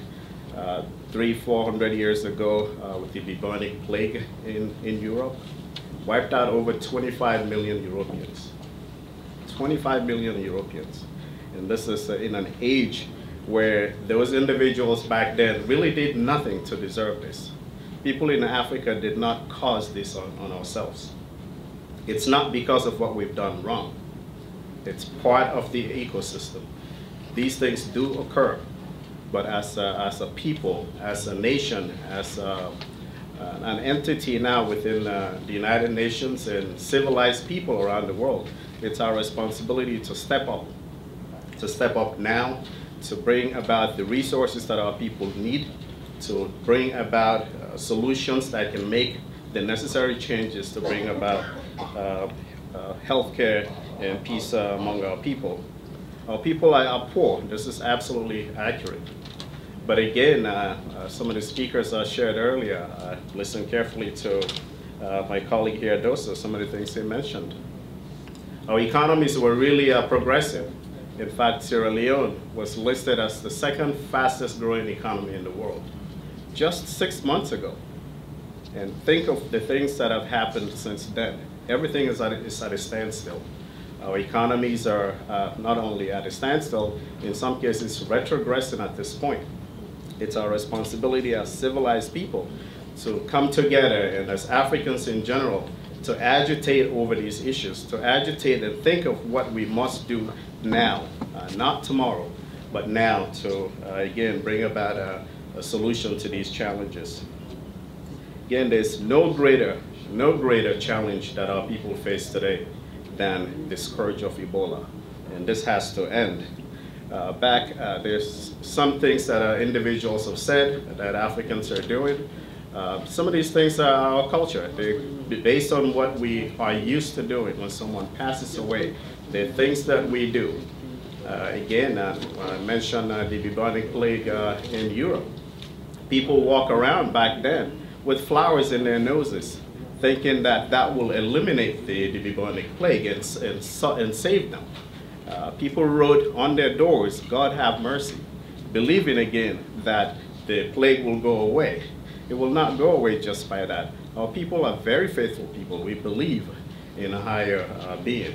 300-400 years ago with the bubonic plague in Europe, wiped out over 25 million Europeans. 25 million Europeans. And this is in an age where those individuals back then really did nothing to deserve this. People in Africa did not cause this on ourselves. It's not because of what we've done wrong. It's part of the ecosystem. These things do occur. But as a people, as a nation, as an entity now within the United Nations and civilized people around the world, it's our responsibility to step up now, to bring about the resources that our people need, to bring about solutions that can make the necessary changes to bring about healthcare and peace among our people. Our people are poor. This is absolutely accurate. But again, some of the speakers I shared earlier, listened carefully to my colleague here, Dosa, some of the things they mentioned. Our economies were really progressive. In fact, Sierra Leone was listed as the second fastest growing economy in the world just 6 months ago. And think of the things that have happened since then. Everything is at a standstill. Our economies are not only at a standstill, in some cases retrogressing at this point. It's our responsibility as civilized people to come together, and as Africans in general, to agitate over these issues, to agitate and think of what we must do now, not tomorrow, but now to, again, bring about a solution to these challenges. Again, there's no greater challenge that our people face today than the scourge of Ebola, and this has to end. There's some things that individuals have said that Africans are doing. Some of these things are our culture. They're based on what we are used to doing when someone passes away. They're things that we do. Again, I mentioned the bubonic plague in Europe. People walk around back then with flowers in their noses, thinking that that will eliminate the bubonic plague and save them. People wrote on their doors, "God have mercy," believing again that the plague will go away. It will not go away just by that. Our people are very faithful people. We believe in a higher being.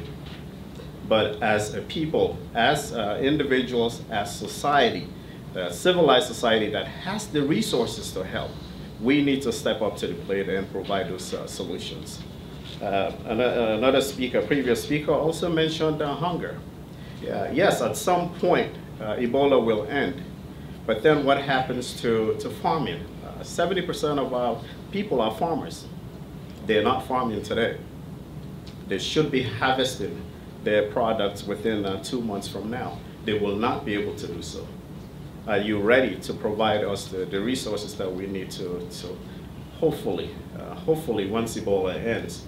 But as a people, as individuals, as society, a civilized society that has the resources to help, we need to step up to the plate and provide those solutions. Another speaker, previous speaker, also mentioned hunger. Yes, at some point, Ebola will end. But then what happens to farming? 70% of our people are farmers. They're not farming today. They should be harvesting their products within 2 months from now. They will not be able to do so. Are you ready to provide us the resources that we need to hopefully, once Ebola ends,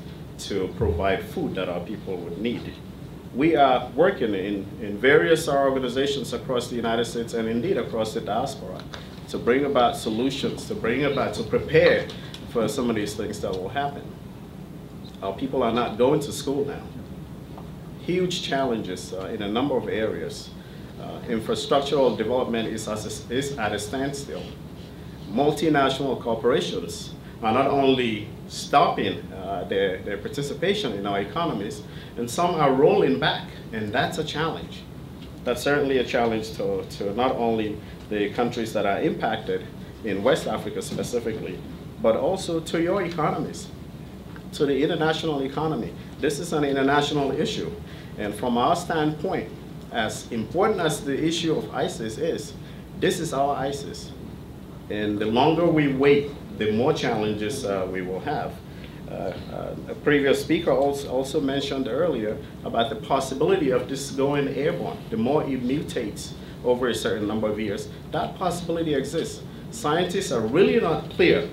to provide food that our people would need? We are working in various organizations across the United States and indeed across the diaspora to bring about solutions, to prepare for some of these things that will happen. Our people are not going to school now. Huge challenges in a number of areas. Infrastructural development is at a standstill. Multinational corporations are not only stopping their participation in our economies, and some are rolling back, and that's a challenge. That's certainly a challenge to not only the countries that are impacted in West Africa specifically, but also to your economies, to the international economy. This is an international issue, and from our standpoint, as important as the issue of ISIS is, this is our ISIS. And the longer we wait, the more challenges we will have. A previous speaker also mentioned earlier about the possibility of this going airborne. The more it mutates over a certain number of years, that possibility exists. Scientists are really not clear,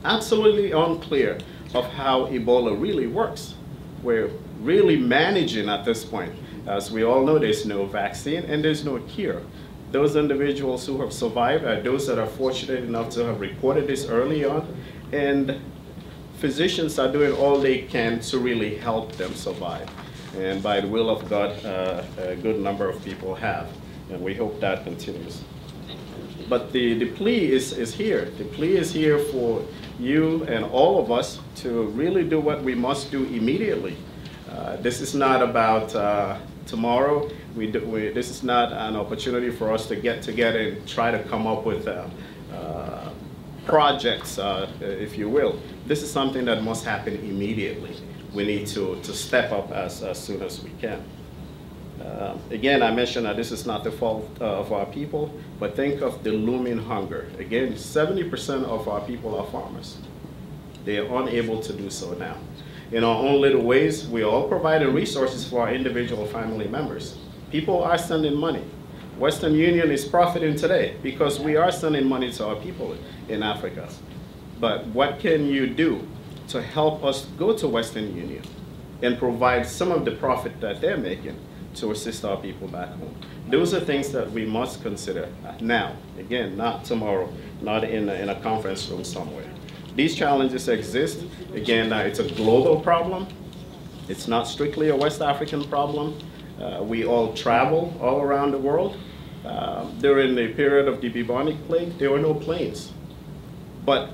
absolutely unclear of how Ebola really works. We're really managing at this point. As we all know, there's no vaccine and there's no cure. Those individuals who have survived are those that are fortunate enough to have reported this early on, and physicians are doing all they can to really help them survive. And by the will of God, a good number of people have, and we hope that continues. But the plea is here. The plea is here for you and all of us to really do what we must do immediately. This is not about tomorrow. This is not an opportunity for us to get together and try to come up with projects, if you will. This is something that must happen immediately. We need to step up as soon as we can. Again, I mentioned that this is not the fault of our people, but think of the looming hunger. Again, 70% of our people are farmers. They are unable to do so now. In our own little ways, we are all providing resources for our individual family members. People are sending money. Western Union is profiting today because we are sending money to our people in Africa. But what can you do to help us go to Western Union and provide some of the profit that they're making to assist our people back home? Those are things that we must consider now. Again, not tomorrow, not in a conference room somewhere. These challenges exist. Again, it's a global problem. It's not strictly a West African problem. We all travel all around the world. During the period of the bubonic plague, there were no planes. But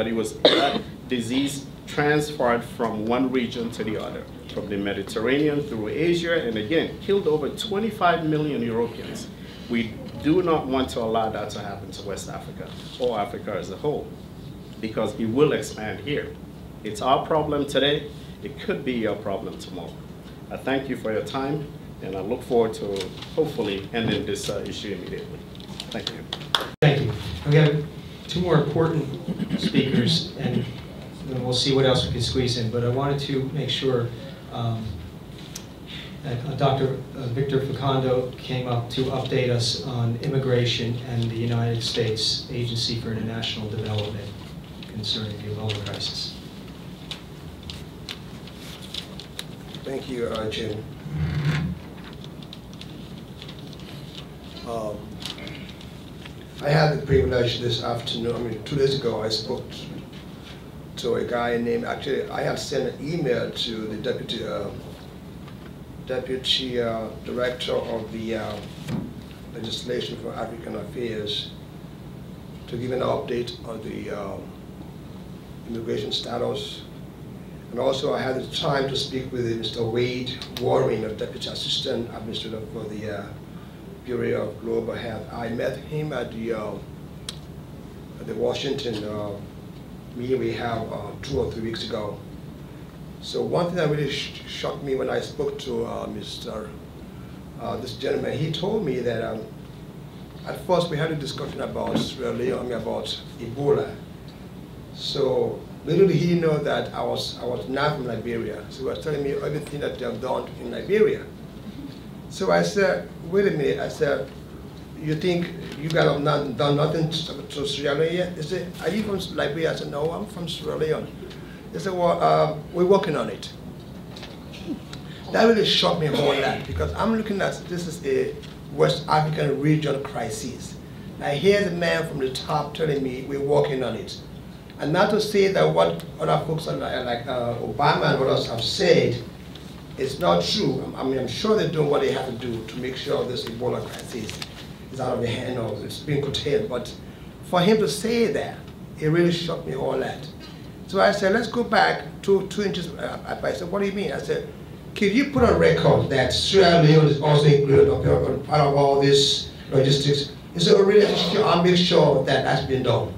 it was that disease transferred from one region to the other, from the Mediterranean through Asia, and again, killed over 25 million Europeans. We do not want to allow that to happen to West Africa, or Africa as a whole, because it will expand here. It's our problem today. It could be your problem tomorrow. I thank you for your time, And I look forward to hopefully ending this issue immediately. Thank you. Thank you. We have two more important speakers, and then we'll see what else we can squeeze in. But I wanted to make sure that Dr. Victor Facundo came up to update us on immigration and the United States Agency for International Development concerning the Ebola crisis. Thank you, Jim. I had the privilege this afternoon, 2 days ago, I spoke to a guy named, actually, I had sent an email to the deputy director of the legislation for African Affairs to give an update on the immigration status. And also I had the time to speak with Mr. Wade Warren, a Deputy Assistant Administrator for the Bureau of Global Health. I met him at the Washington meeting we had 2 or 3 weeks ago. So one thing that really shocked me when I spoke to this gentleman, he told me that at first we had a discussion about Sierra Leone, about Ebola. So little did he know that I was not from Liberia. So he was telling me everything that they have done in Liberia. So I said, wait a minute. I said, you think you guys have not done nothing to Sierra Leone yet? He said, are you from Liberia? I said, no, I'm from Sierra Leone. They said, well, we're working on it. That really shocked me a whole lot because I'm looking at this is a West African region crisis. Now here's a man from the top telling me we're working on it. And not to say that what other folks like Obama and others have said is not true. I mean, I'm sure they're doing what they have to do to make sure this Ebola crisis is out of the hand or it's being curtailed. But for him to say that, it really shocked me a whole lot. So I said, let's go back 2 inches up. I said, what do you mean? I said, can you put on record that Sierra Leone is also included on part of all this logistics? He said, oh, really? I'll make sure that that's been done.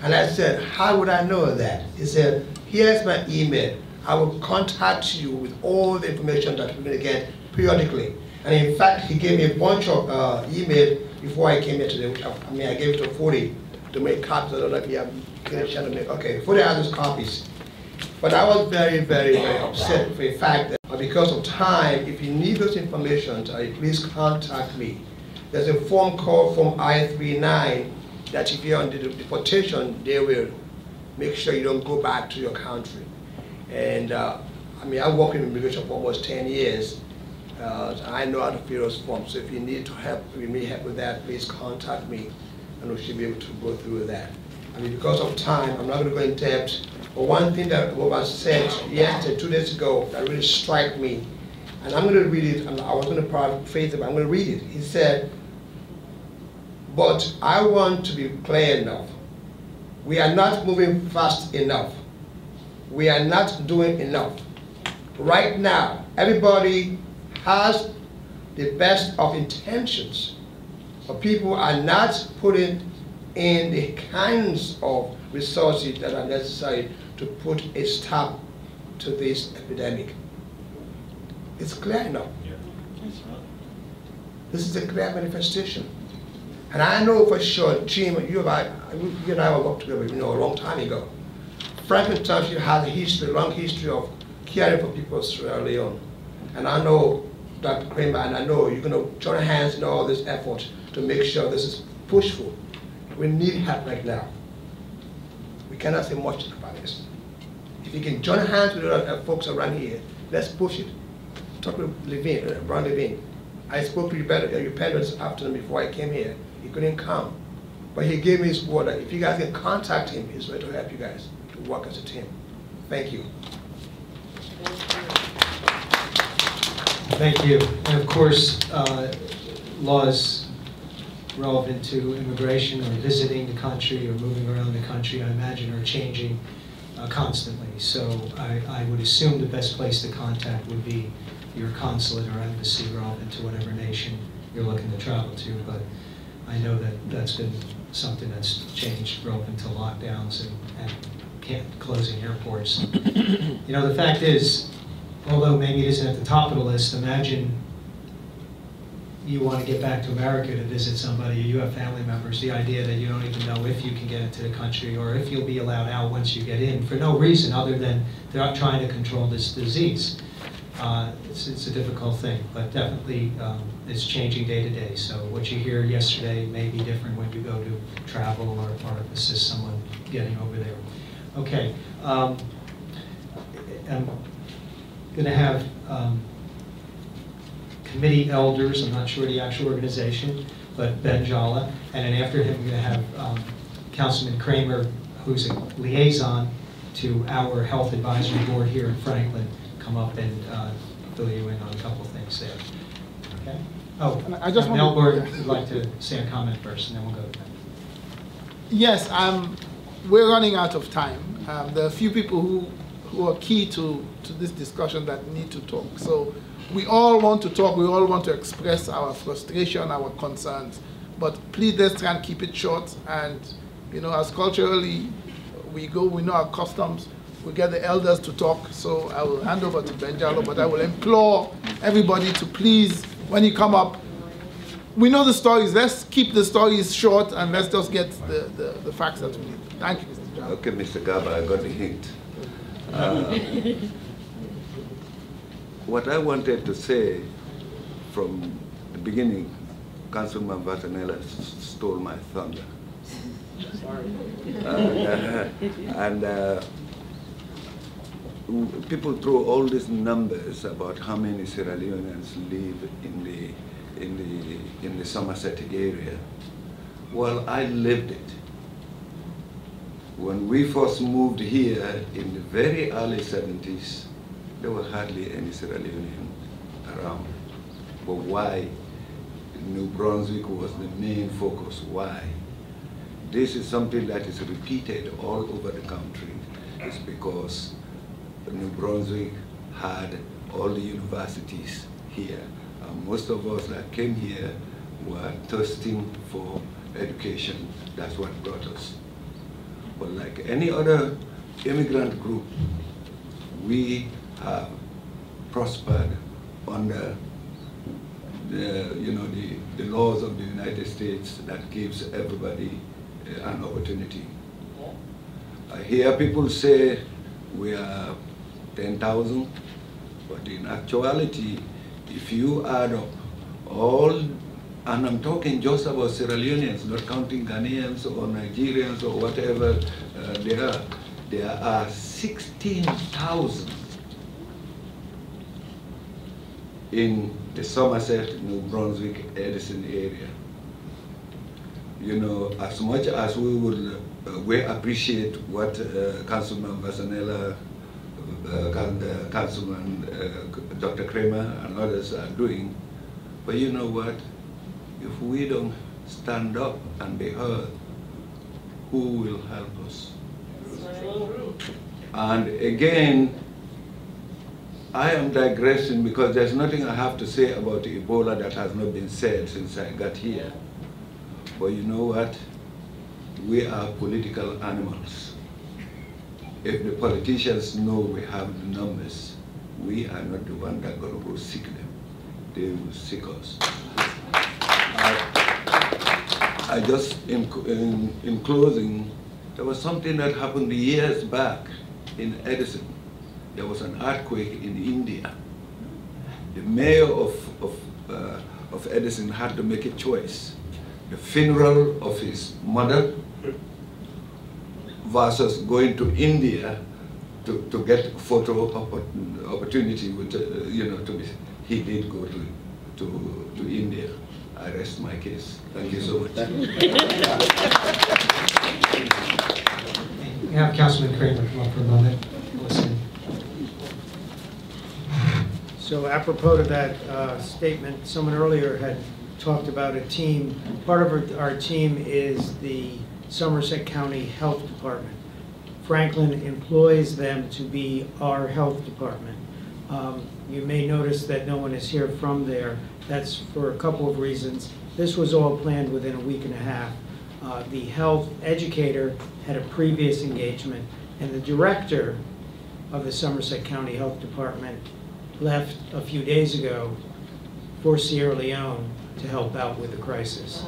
And I said, how would I know that? He said, here's my email. I will contact you with all the information that we're going to get periodically. And in fact, he gave me a bunch of email before I came here today, which I gave it to 40 to make copies. I don't know if you have a chance to make, okay, 40 others copies. But I was very, very, very upset for the fact that because of time, if you need this information, please contact me. There's a form called Form I-39 that if you're under deportation, they will make sure you don't go back to your country. And I've worked in immigration for almost 10 years. I know how to fill those forms. So if you need to help, we need help with that, please contact me and we should be able to go through that. Because of time, I'm not going to go in depth. But one thing that was said yesterday, 2 days ago, that really struck me, and I'm going to read it, I was going to paraphrase it, but I'm going to read it. He said, but I want to be clear enough. We are not moving fast enough. We are not doing enough. Right now, everybody has the best of intentions, but people are not putting in the kinds of resources that are necessary to put a stop to this epidemic. It's clear enough. Yeah. This is a clear manifestation. And I know for sure, Jim, you and I were worked together, a long time ago. Franklin Township has a long history of caring for people of Sierra Leone. And I know Dr. Kramer, and I know you're going to join hands in all this effort to make sure this is pushful. We need help right now. We cannot say much about this. If you can join hands with other folks around here, let's push it. Talk to Ron Levine. I spoke to your parents afternoon before I came here. He couldn't come. But he gave me his word that if you guys can contact him, he's ready to help you guys to work as a team. Thank you. Thank you. And of course, laws relevant to immigration or visiting the country or moving around the country, I imagine, are changing constantly. So I would assume the best place to contact would be your consulate or embassy relevant to whatever nation you're looking to travel to. But I know that that's been something that's changed relevant to lockdowns and closing airports. The fact is, although maybe it isn't at the top of the list, imagine you want to get back to America to visit somebody, you have family members, the idea that you don't even know if you can get into the country or if you'll be allowed out once you get in, for no reason other than they're not trying to control this disease. It's a difficult thing, but definitely it's changing day to day. So what you hear yesterday may be different when you go to travel or assist someone getting over there. Okay, I'm going to have committee elders, I'm not sure the actual organization, but Ben Jala, and then after him we're going to have Councilman Kramer, who's a liaison to our health advisory board here in Franklin, come up and fill you in on a couple of things there. Okay? Oh, I just Melbourne would like to say a comment first, and then we'll go to Ben. Yes, we're running out of time. There are a few people who are key to this discussion that need to talk. So we all want to talk, we all want to express our frustration, our concerns, but please let's try and keep it short. And you know, as culturally we go, we know our customs, we get the elders to talk. So I will hand over to Ben Jalo, but I will implore everybody to please, when you come up, we know the stories, let's keep the stories short and let's just get the facts that we need. Thank you, Mr. Jalo. Okay, Mr. Gaba, I got the hint. What I wanted to say from the beginning, Councilman Vatanella stole my thunder. Sorry. People throw all these numbers about how many Sierra Leoneans live in the Somerset area. Well, I lived it. When we first moved here in the very early 70s, there were hardly any Sierra Leonean around. But why New Brunswick was the main focus? Why? This is something that is repeated all over the country. It's because New Brunswick had all the universities here. Most of us that came here were thirsting for education. That's what brought us. But like any other immigrant group, we have prospered under the laws of the United States that gives everybody an opportunity. I hear people say we are 10,000, but in actuality, if you add up all, and I'm talking just about Sierra Leoneans, not counting Ghanaians or Nigerians or whatever there are 16,000 in the Somerset, New Brunswick, Edison area. You know, as much as we would, we appreciate what Councilman Vasanella, Councilman Dr. Kramer and others are doing, but you know what? If we don't stand up and be heard, who will help us? And again, I am digressing because there's nothing I have to say about Ebola that has not been said since I got here. But you know what? We are political animals. If the politicians know we have the numbers, we are not the one that going to go seek them. They will seek us. I just, in closing, there was something that happened years back in Edison. There was an earthquake in India. The mayor of Edison had to make a choice. The funeral of his mother versus going to India to get photo opportunity with, he did go to India. I rest my case. Thank you so much. We have Councilman Kramer come up for a moment. Listen. So apropos to that statement, someone earlier had talked about a team. Part of our team is the Somerset County Health Department. Franklin employs them to be our health department. You may notice that no one is here from there. That's for a couple of reasons. This was all planned within a week and a half. The health educator had a previous engagement, and the director of the Somerset County Health Department left a few days ago for Sierra Leone to help out with the crisis.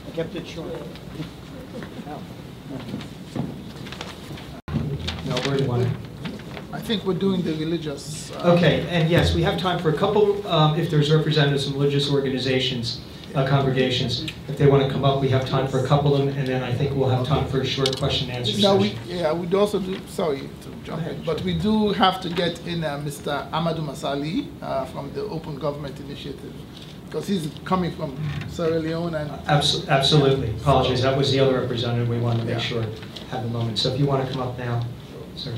I kept it short. No, where do you want to? I think we're doing the religious. Okay, and yes, we have time for a couple, if there's representatives from religious organizations, congregations, if they want to come up, we have time for a couple of them, and then I think we'll have time for a short question and answer No, session. we'd also do, sorry to jump in, but we do have to get in Mr. Amadou Masali from the Open Government Initiative, because he's coming from Sierra Leone. And Absolutely, apologies, that was the other representative we wanted to make sure have a moment. So if you want to come up now, sir.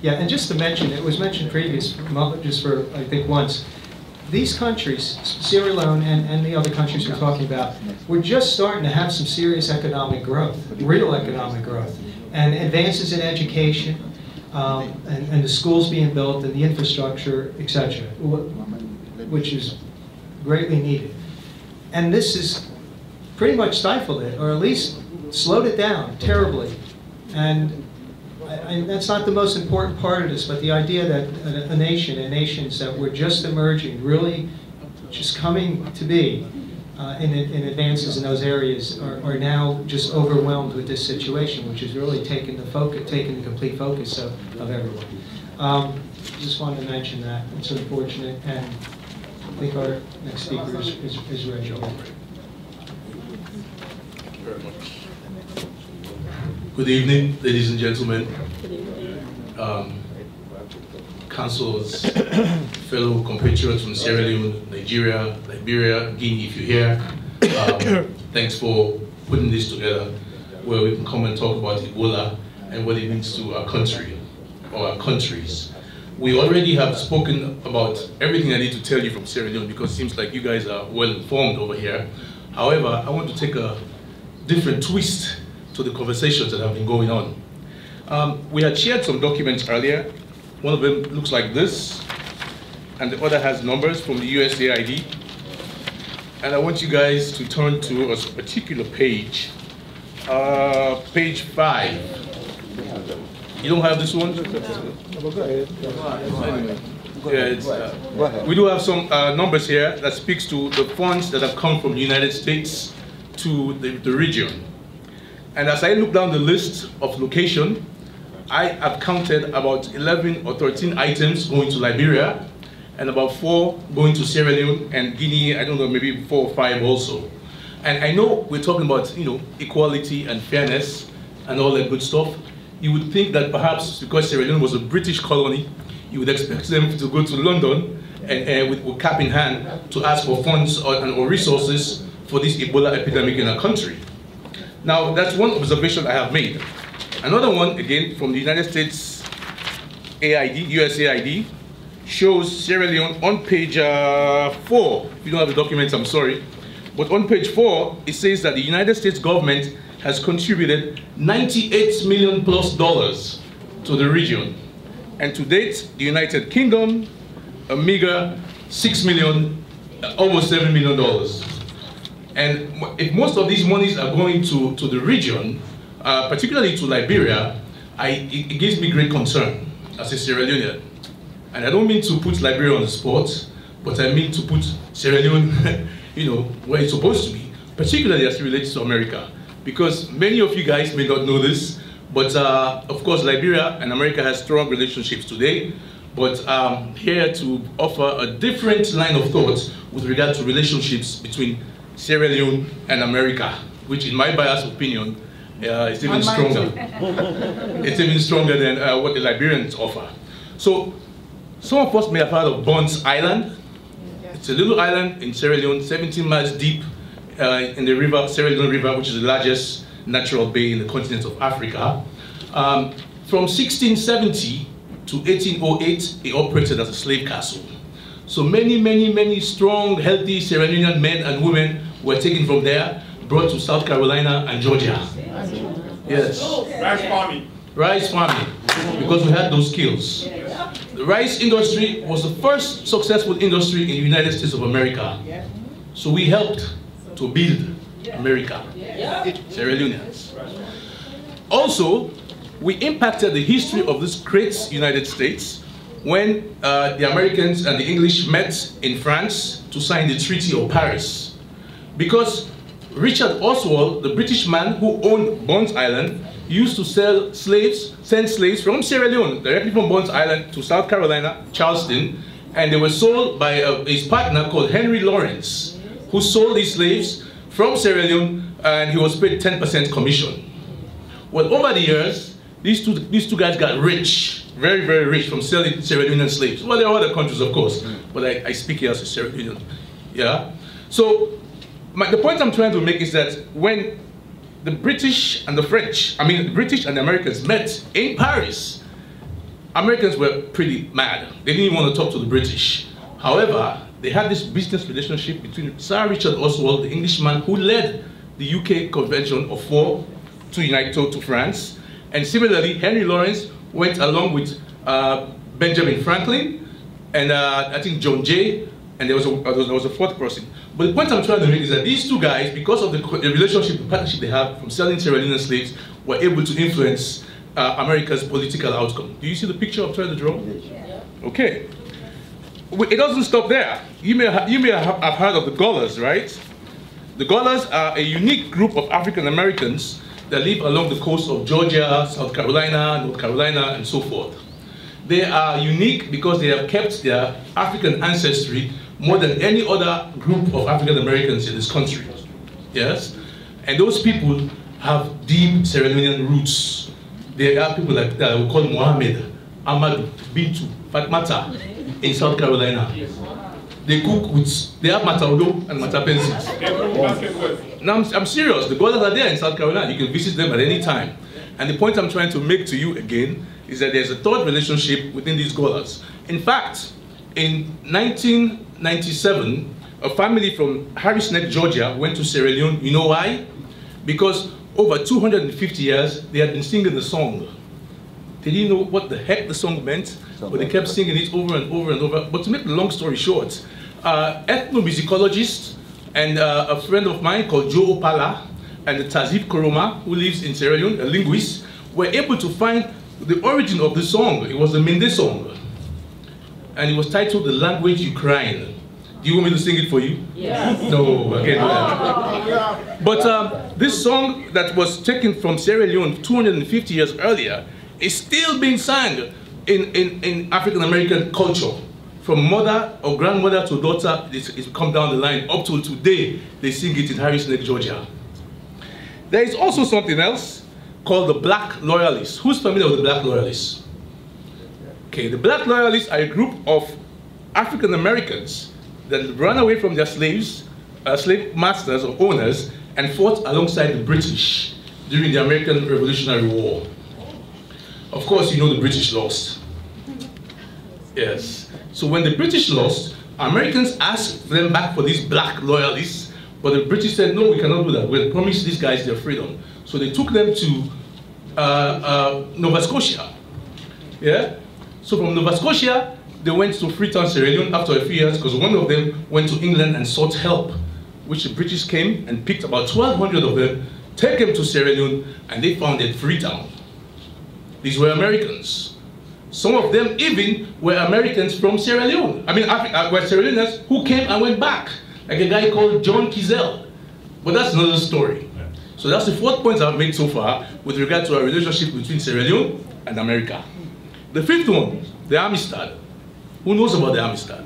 Yeah, and just to mention, it was mentioned previous, just for, I think once, these countries, Sierra Leone and the other countries we're talking about, we're just starting to have some serious economic growth, real economic growth, and advances in education, and the schools being built, and the infrastructure, etc., which is greatly needed. And this has pretty much stifled it, or at least slowed it down terribly. And that's not the most important part of this, but the idea that a nation and nations that were just emerging, really just coming to be in advances in those areas are now just overwhelmed with this situation, which has really taken the complete focus of everyone. Just wanted to mention that. It's unfortunate, and I think our next speaker is ready. Thank you very much. Good evening, ladies and gentlemen, councils, fellow compatriots from Sierra Leone, Nigeria, Liberia, Guinea, if you're here. Thanks for putting this together, where we can come and talk about Ebola and what it means to our country, or our countries. We already have spoken about everything I need to tell you from Sierra Leone, because it seems like you guys are well informed over here. However, I want to take a different twist to the conversations that have been going on. We had shared some documents earlier. One of them looks like this, and the other has numbers from the USAID. And I want you guys to turn to a particular page, page 5. You don't have this one? Yeah, we do have some numbers here that speaks to the funds that have come from the United States to the region. And as I look down the list of location, I have counted about 11 or 13 items going to Liberia, and about 4 going to Sierra Leone and Guinea, I don't know, maybe 4 or 5 also. And I know we're talking about, equality and fairness and all that good stuff. You would think that perhaps because Sierra Leone was a British colony, you would expect them to go to London and with cap in hand to ask for funds or resources for this Ebola epidemic in our country. Now, that's one observation I have made. Another one, again, from the United States USAID, shows Sierra Leone on page 4. If you don't have the documents, I'm sorry. But on page 4, it says that the United States government has contributed $98 million plus to the region. And to date, the United Kingdom, a meager $6 million, almost $7 million. And if most of these monies are going to the region, particularly to Liberia, it gives me great concern as a Sierra Leonean. And I don't mean to put Liberia on the spot, but I mean to put Sierra Leone, where it's supposed to be, particularly as it relates to America. Because many of you guys may not know this, but of course Liberia and America has strong relationships today. But I'm here to offer a different line of thought with regard to relationships between Sierra Leone and America, which in my biased opinion is even stronger. It's even stronger than what the Liberians offer. So some of us may have heard of Bonds Island. It's a little island in Sierra Leone, 17 miles deep in the river, Sierra Leone River, which is the largest natural bay in the continent of Africa. From 1670 to 1808, it operated as a slave castle. So many strong, healthy Sierra Leonean men and women were taken from there, brought to South Carolina and Georgia. Yes. Rice farming. Rice farming, because we had those skills. The rice industry was the first successful industry in the United States of America. So we helped to build America. Sierra Leoneans. Also, we impacted the history of this great United States when the Americans and the English met in France to sign the Treaty of Paris. Because Richard Oswald, the British man who owned Bonds Island, used to send slaves from Sierra Leone, directly from Bonds Island to South Carolina, Charleston, and they were sold by his partner called Henry Lawrence, who sold these slaves from Sierra Leone, and he was paid 10% commission. Well, over the years, these two guys got rich, very, very rich from selling Sierra Leonean slaves. Well, there are other countries, of course, but I speak here as a Sierra Leonean. Yeah? So, the point I'm trying to make is that when the British and the French, the British and the Americans met in Paris, Americans were pretty mad. They didn't even want to talk to the British. However, they had this business relationship between Sir Richard Oswald, the Englishman who led the UK Convention of 4 to unite to France, and similarly, Henry Lawrence went along with Benjamin Franklin and I think John Jay, and there was a fourth person. But the point I'm trying to make is that these two guys, because of the relationship, the partnership they have from selling Sierra Leonean slaves, were able to influence America's political outcome. Do you see the picture I'm trying to draw? Yeah. Okay. It doesn't stop there. You may have heard of the Gullers, right? The Gullers are a unique group of African Americans that live along the coast of Georgia, South Carolina, North Carolina, and so forth. They are unique because they have kept their African ancestry more than any other group of African Americans in this country. Yes? And those people have deep Sierra Leonean roots. There are people like that we call Mohammed, Amadou, Bintu, Fatmata in South Carolina. They cook with, they have mataudo and matapensis. Now I'm serious, the brothers are there in South Carolina. You can visit them at any time. And the point I'm trying to make to you again is that there's a third relationship within these scholars. In fact, in 1997, a family from Harris Neck, Georgia went to Sierra Leone. You know why? Because over 250 years, they had been singing the song. They didn't know what the heck the song meant, but they kept singing it over and over and over. But to make the long story short, ethnomusicologist and a friend of mine called Joe Opala and the Tazib Koroma, who lives in Sierra Leone, a linguist, were able to find the origin of the song. It was a Mende song. And it was titled The Language Ukraine. Do you want me to sing it for you? Yes. No, I can't do that. But this song that was taken from Sierra Leone 250 years earlier is still being sung in African American culture. From mother or grandmother to daughter, it's come down the line. Up till today, they sing it in Harris Neck, Georgia. There is also something else called the Black Loyalists. Who's familiar with the Black Loyalists? Okay, the Black Loyalists are a group of African Americans that ran away from their slaves, slave masters or owners, and fought alongside the British during the American Revolutionary War. Of course, you know the British lost. Yes. So when the British lost, Americans asked them back for these black loyalists, but the British said, no, we cannot do that. We'll promise these guys their freedom. So they took them to Nova Scotia. Yeah? So from Nova Scotia, they went to Freetown, Sierra Leone after a few years because one of them went to England and sought help, which the British came and picked about 1,200 of them, took them to Sierra Leone, and they founded Freetown. These were Americans. Some of them even were Americans from Sierra Leone. I mean, were Sierra Leoneans who came and went back, like a guy called John Kizel. But that's another story. So that's the fourth point I've made so far with regard to our relationship between Sierra Leone and America. The fifth one, the Amistad. Who knows about the Amistad?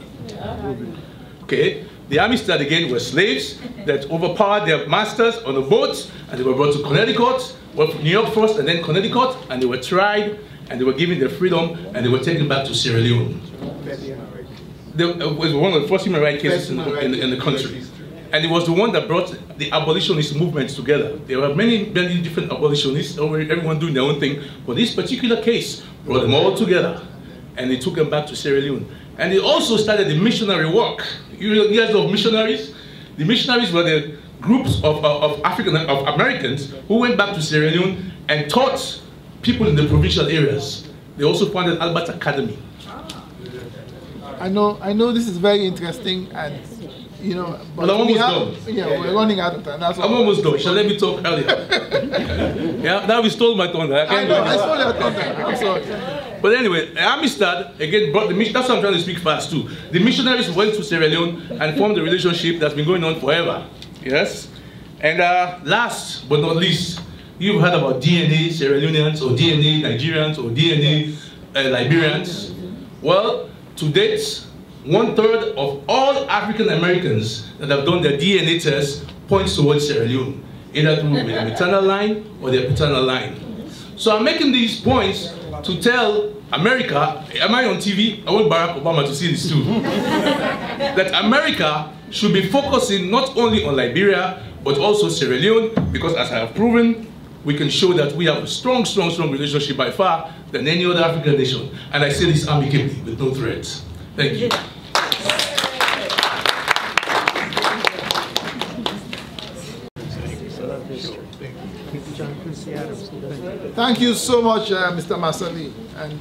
Okay, the Amistad again were slaves that overpowered their masters on a boat, and they were brought to Connecticut, well, New York first and then Connecticut, and they were tried, and they were given their freedom, and they were taken back to Sierra Leone. It was one of the first human rights cases in the country. And it was the one that brought the abolitionist movements together. There were many different abolitionists, everyone doing their own thing, but this particular case brought them all together, and they took them back to Sierra Leone. And they also started the missionary work. You guys know of missionaries? The missionaries were the groups of Americans who went back to Sierra Leone and taught people in the provincial areas. They also founded Albert Academy. I know this is very interesting, and you know, but I'm almost done. Yeah, we're running out of time. That's I'm almost done. Shall let me talk earlier? Yeah, now we stole my thunder. I know, I stole your thunder. I'm sorry. But anyway, Amistad again brought the mission. That's why I'm trying to speak fast too. The missionaries went to Sierra Leone and formed a relationship that's been going on forever. Yes. And last but not least, you've heard about DNA Sierra Leoneans or DNA Nigerians or DNA Liberians. Well, to date, 1/3 of all African Americans that have done their DNA test points towards Sierra Leone, either through their maternal line or their paternal line. So I'm making these points to tell America, am I on TV? I want Barack Obama to see this too. That America should be focusing not only on Liberia, but also Sierra Leone, because as I have proven, we can show that we have a strong relationship by far than any other African nation. And I say this amicably, with no threats. Thank you. Thank you so much, Mr. Masali. And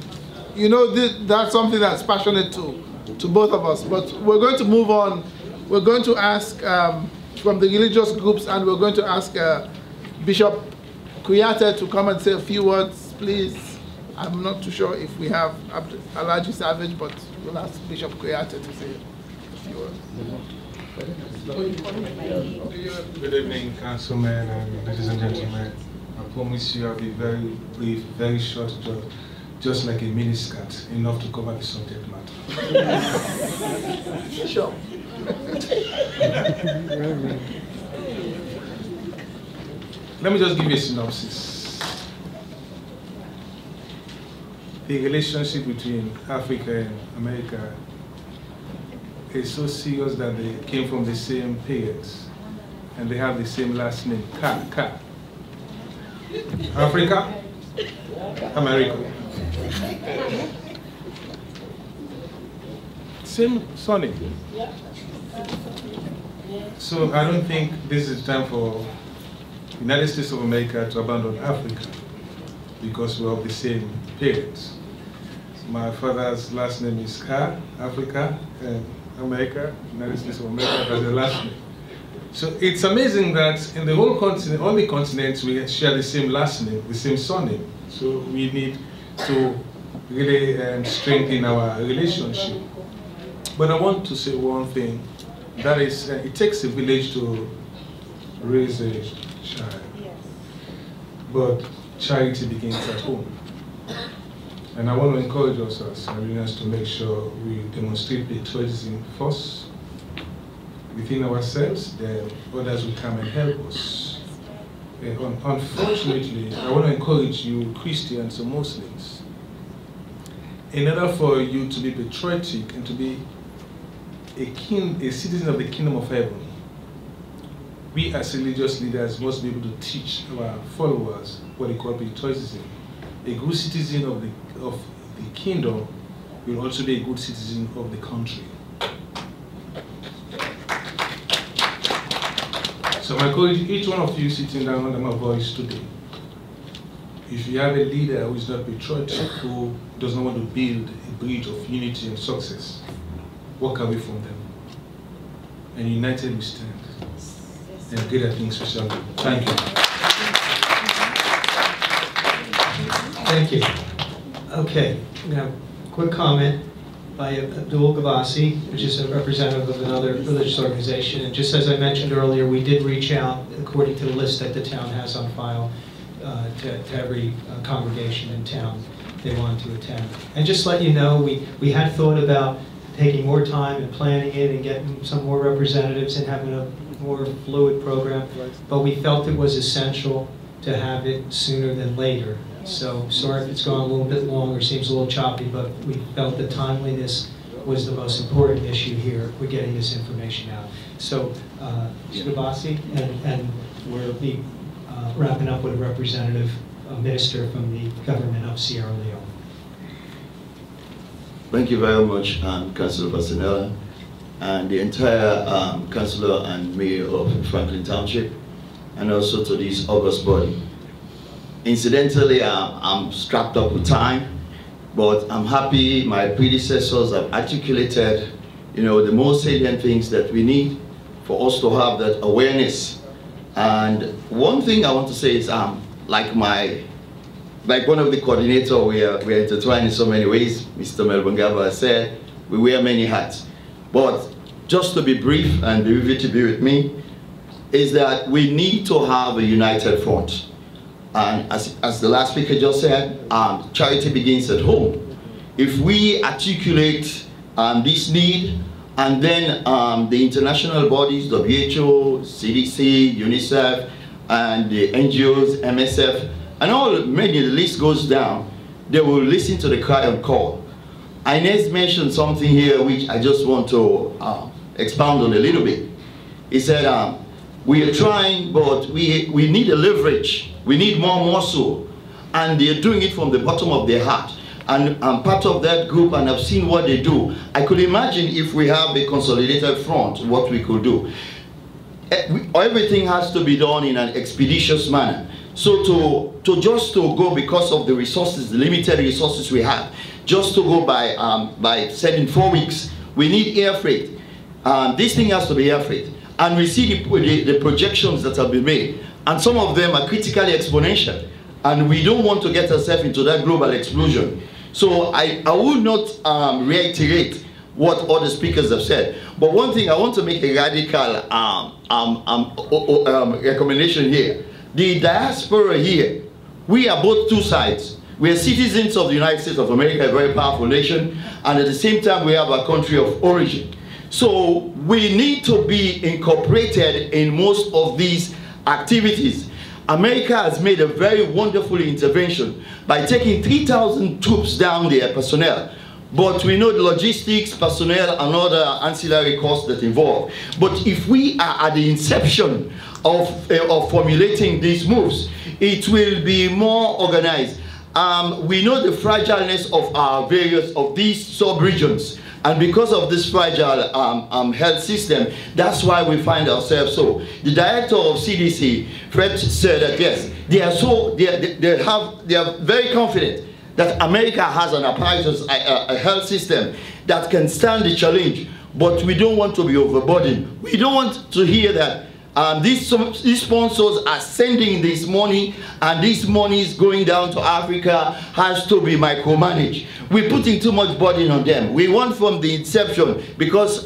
you know, that's something that's passionate to both of us. But we're going to move on. We're going to ask from the religious groups, and we're going to ask Bishop Kuyate to come and say a few words, please. I'm not too sure if we have Alaji Savage, but we'll ask Bishop Kuyate to say a few words. Good evening, councilmen and ladies and gentlemen. I promise you I'll be very brief, very short, just like a miniskirt, enough to cover the subject matter. Sure. Let me just give you a synopsis. The relationship between Africa and America is so serious that they came from the same parents and they have the same last name, Ka. Africa, America. Same surname. So I don't think this is time for the United States of America to abandon Africa because we're of the same parents. My father's last name is Ka, Africa, and America, United States of America, that's the last name. So it's amazing that in the whole continent, all the continents, we share the same last name, the same surname. So we need to really strengthen our relationship. But I want to say one thing, that is, it takes a village to raise a child. But charity begins at home. And I want to encourage us as Nigerians to make sure we demonstrate patriotism first within ourselves, then others will come and help us. Unfortunately, I want to encourage you, Christians and Muslims, in order for you to be patriotic and to be a citizen of the kingdom of heaven, we as religious leaders must be able to teach our followers what they call patriotism. A good citizen of the kingdom will also be a good citizen of the country. So I encourage each one of you sitting down under my voice today, if you have a leader who is not patriotic, who does not want to build a bridge of unity and success, walk away from them. And united we stand. And greater things we shall do. Thank you. Thank you. Okay, now, quick comment by Abdul Gavasi, which is a representative of another religious organization. And just as I mentioned earlier, we did reach out, according to the list that the town has on file, to every congregation in town they wanted to attend. And just let you know, we had thought about taking more time and planning it and getting some more representatives and having a more fluid program, but we felt it was essential to have it sooner than later. So sorry if it's gone a little bit longer, seems a little choppy, but we felt that timeliness was the most important issue here. We're getting this information out. So, Mr. Gavasi, and we'll be wrapping up with a representative, a minister from the government of Sierra Leone. Thank you very much, Councillor Basanella, and the entire Councillor and Mayor of Franklin Township, and also to this august body. Incidentally, I'm strapped up with time, but I'm happy my predecessors have articulated, the most salient things that we need for us to have that awareness. And one thing I want to say is, like one of the coordinator, we are intertwined in so many ways. Mr. Melbongaba said, we wear many hats. But just to be brief, and be with me, is that we need to have a united front. And as the last speaker just said, charity begins at home. If we articulate this need, and then the international bodies, WHO, CDC, UNICEF, and the NGOs, MSF, and many, the list goes down, they will listen to the cry and call. Inez mentioned something here which I just want to expound on a little bit. He said, we are trying, but we need a leverage. We need more muscle. And they're doing it from the bottom of their heart. And I'm part of that group, and I've seen what they do. I could imagine if we have a consolidated front, what we could do. Everything has to be done in an expeditious manner. So to go because of the resources, the limited resources we have, just to go by sending 4 weeks, we need air freight. This thing has to be air freight. And we see the projections that have been made. And some of them are critically exponential. And we don't want to get ourselves into that global explosion. So I will not reiterate what other speakers have said. But one thing, I want to make a radical recommendation here. The diaspora here, we are both two sides. We are citizens of the United States of America, a very powerful nation, and at the same time we have a country of origin. So we need to be incorporated in most of these activities. America has made a very wonderful intervention by taking 3,000 troops down there, personnel. But we know the logistics, personnel, and other ancillary costs that involve. But if we are at the inception of formulating these moves, it will be more organized. We know the fragileness of our various of these sub-regions. And because of this fragile health system, that's why we find ourselves so. The director of CDC, Fred, said that yes, they are very confident that America has an apparatus, a health system that can stand the challenge, but we don't want to be overburdened. We don't want to hear that these sponsors are sending this money, and this money is going down to Africa, has to be micromanaged. We're putting too much burden on them. We want from the inception, because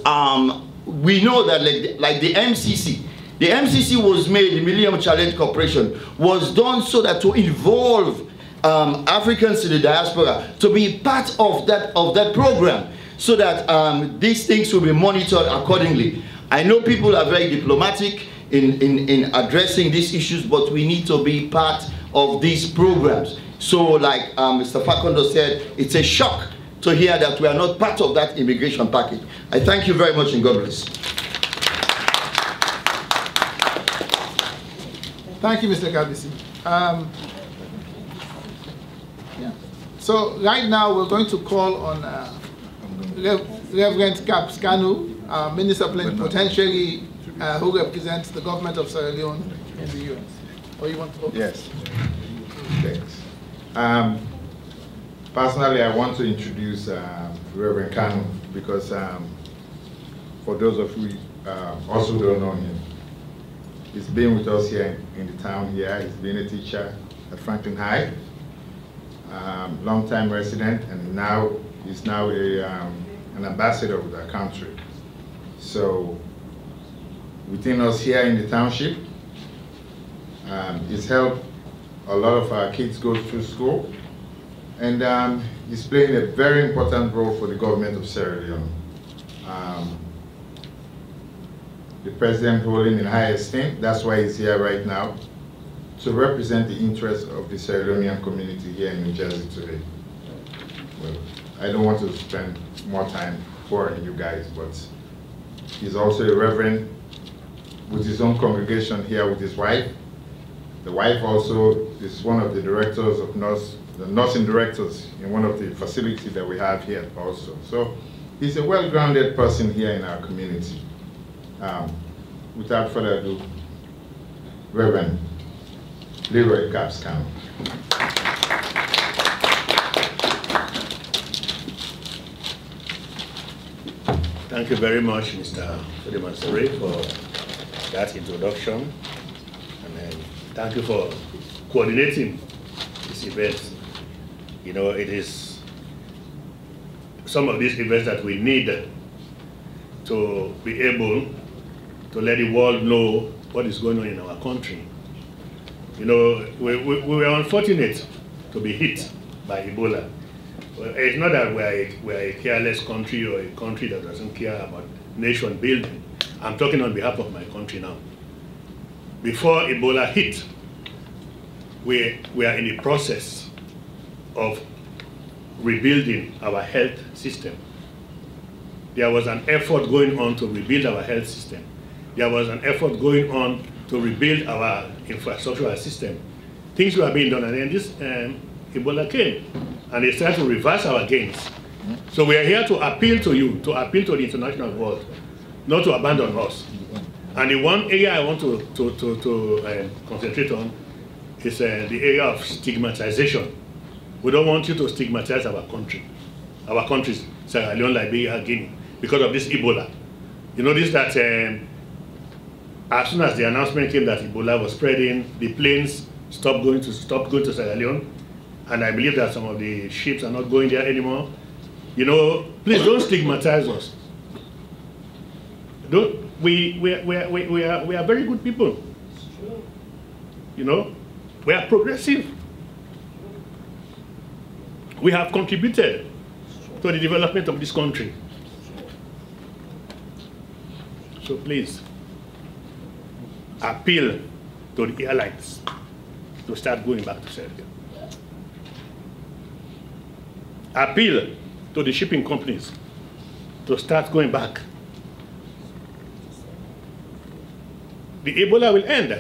we know that like the MCC was made, the Millennium Challenge Corporation, was done so that to involve Africans in the diaspora to be part of that program, so that these things will be monitored accordingly. I know people are very diplomatic in addressing these issues, but we need to be part of these programs. So like Mr. Facundo said, it's a shock to hear that we are not part of that immigration package. I thank you very much, and God bless. Thank you, Mr. Gabisi. So right now we're going to call on Reverend Kapskanu, Minister Plenipotentiary, who represents the government of Sierra Leone in the U.S. Or you want to focus? Yes. Thanks. Personally, I want to introduce Reverend Kanu, because for those of you also don't know him, he's been with us here in the town here. He's been a teacher at Franklin High, long-time resident, and he's now an ambassador of our country. So within us here in the township, he's helped a lot of our kids go through school, and he's playing a very important role for the government of Sierra Leone. The president holding in high esteem, that's why he's here right now, to represent the interests of the Sierra Leonean community here in New Jersey today. Well, I don't want to spend more time boring you guys, but he's also a reverend with his own congregation here with his wife. The wife also is one of the directors of the nursing directors in one of the facilities that we have here also. So he's a well-grounded person here in our community. Without further ado, Reverend Leroy Kapskanu. Thank you very much, Mr. Fodemansere, for that introduction. And thank you for coordinating this event. You know, it is some of these events that we need to be able to let the world know what is going on in our country. You know, we were unfortunate to be hit by Ebola. Well, it's not that we're a careless country or a country that doesn't care about nation building. I'm talking on behalf of my country now. Before Ebola hit, we are in the process of rebuilding our health system. There was an effort going on to rebuild our health system. There was an effort going on to rebuild our infrastructural system. Things were being done, and then this Ebola came, and they started to reverse our gains. So we are here to appeal to you, to appeal to the international world, not to abandon us. And the one area I want to concentrate on is the area of stigmatization. We don't want you to stigmatize our country, our countries, Sierra Leone, Liberia, Guinea, because of this Ebola. You notice that as soon as the announcement came that Ebola was spreading, the planes stopped going to Sierra Leone, and I believe that some of the ships are not going there anymore. You know, please don't stigmatize us. We are very good people. You know, we are progressive. We have contributed to the development of this country. So please, appeal to the airlines to start going back to Sierra Leone. Appeal to the shipping companies to start going back. The Ebola will end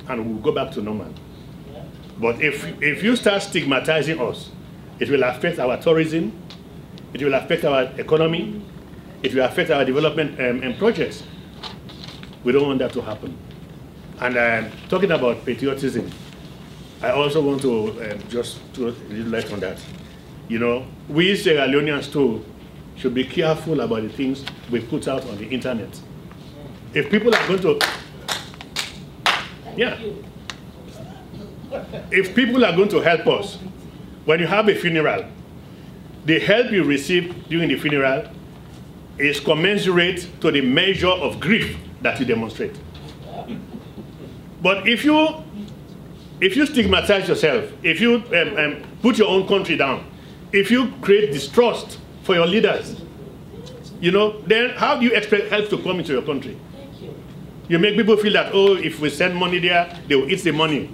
and we'll go back to normal. But if you start stigmatizing us, it will affect our tourism, it will affect our economy, it will affect our development and projects. We don't want that to happen. And talking about patriotism, I also want to just throw a little light on that. You know, we Sierra Leoneans too should be careful about the things we put out on the internet. If people are going to, if people are going to help us, when you have a funeral, the help you receive during the funeral is commensurate to the measure of grief that you demonstrate. But if you stigmatize yourself, if you put your own country down, if you create distrust for your leaders, you know, then how do you expect help to come into your country? You make people feel that, oh, if we send money there, they will eat the money.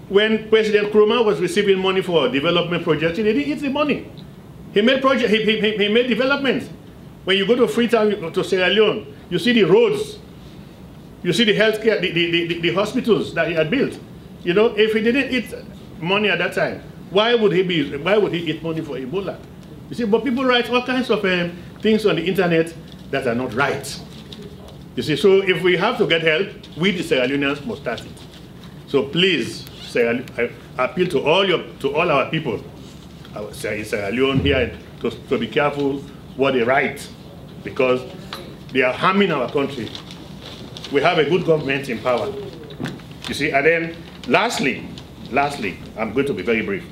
When President Nkrumah was receiving money for development projects, he didn't eat the money. He made projects, he made developments. When you go to Freetown, to Sierra Leone, you see the roads, you see the healthcare, the hospitals that he had built. You know, if he didn't eat money at that time, why would he eat money for Ebola? You see, but people write all kinds of things on the internet that are not right. You see, so if we have to get help, we the Sierra Leoneans must start it. So please, I appeal to all our people in Sierra Leone here to be careful what they write, because they are harming our country. We have a good government in power. You see, and then lastly, I'm going to be very brief.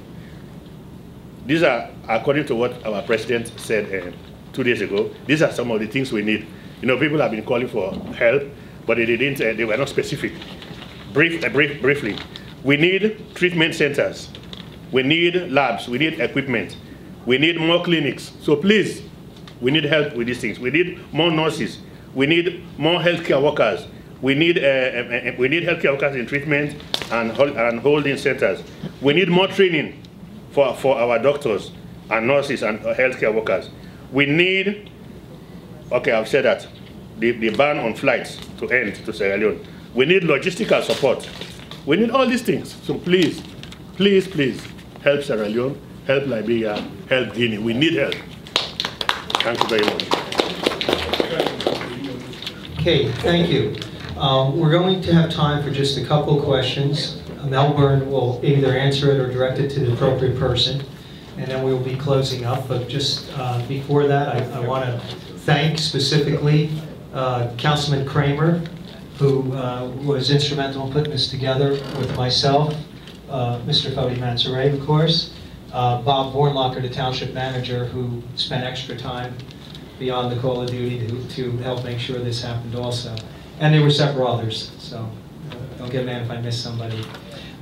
These are, according to what our president said 2 days ago, these are some of the things we need. You know, people have been calling for help, but they were not specific. Briefly, we need treatment centers, we need labs, we need equipment, we need more clinics. So please, we need help with these things. We need more nurses, we need more healthcare workers, we need healthcare workers in treatment and holding centers. We need more training for our doctors and nurses and healthcare workers. We need, okay, I've said that, the ban on flights to end to Sierra Leone. We need logistical support. We need all these things. So please, please, please, help Sierra Leone, help Liberia, help Guinea. We need help. Thank you very much. Okay, thank you. We're going to have time for just a couple questions. Melbourne will either answer it or direct it to the appropriate person. and then we'll be closing up. But just before that, I want to thank specifically Councilman Kramer, who was instrumental in putting this together with myself, Mr. Fody Mansouri, of course, Bob Bornlocker, the township manager, who spent extra time beyond the call of duty to help make sure this happened also. And there were several others, so don't get mad if I miss somebody.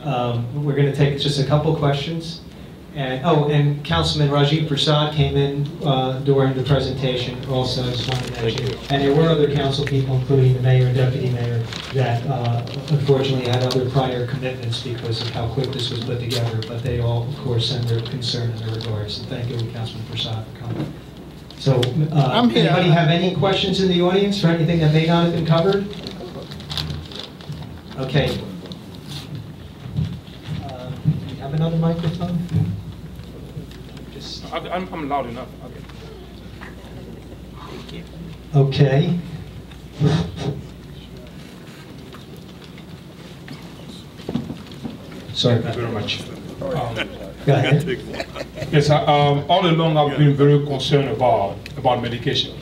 We're going to take just a couple questions. And Councilman Rajiv Prasad came in during the presentation also, I just wanted to mention. And there were other council people, including the mayor and deputy mayor, that unfortunately had other prior commitments because of how quick this was put together. But they all, of course, send their concern and their regards. And thank you, Councilman Prasad, for coming. So, anybody have any questions in the audience for anything that may not have been covered? Okay. Do you have another microphone? I'm loud enough. Okay. Sorry. Thank you very much. Go ahead. Yes, all along I've been very concerned about medication.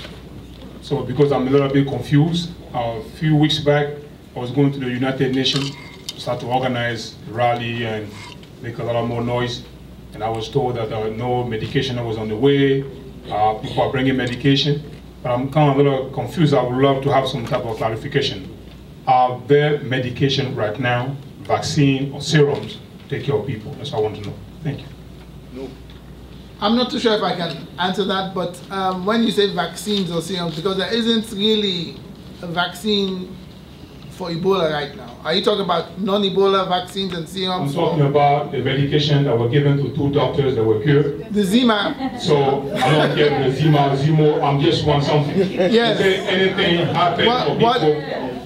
So because I'm a little bit confused, a few weeks back I was going to the United Nations to start to organize a rally and make a lot more noise. And I was told that no medication was on the way, people are bringing medication. But I'm kind of a little confused. I would love to have some type of clarification. Are there medication right now, vaccine or serums, to take care of people? That's what I want to know. Thank you. No. I'm not too sure if I can answer that, but when you say vaccines or serums, because there isn't really a vaccine for Ebola right now. Are you talking about non-Ebola vaccines and serums? I'm talking about the medication that were given to 2 doctors that were cured. The Zima. So I don't care the Zimo, I'm just want something. Yes. If anything happens for people,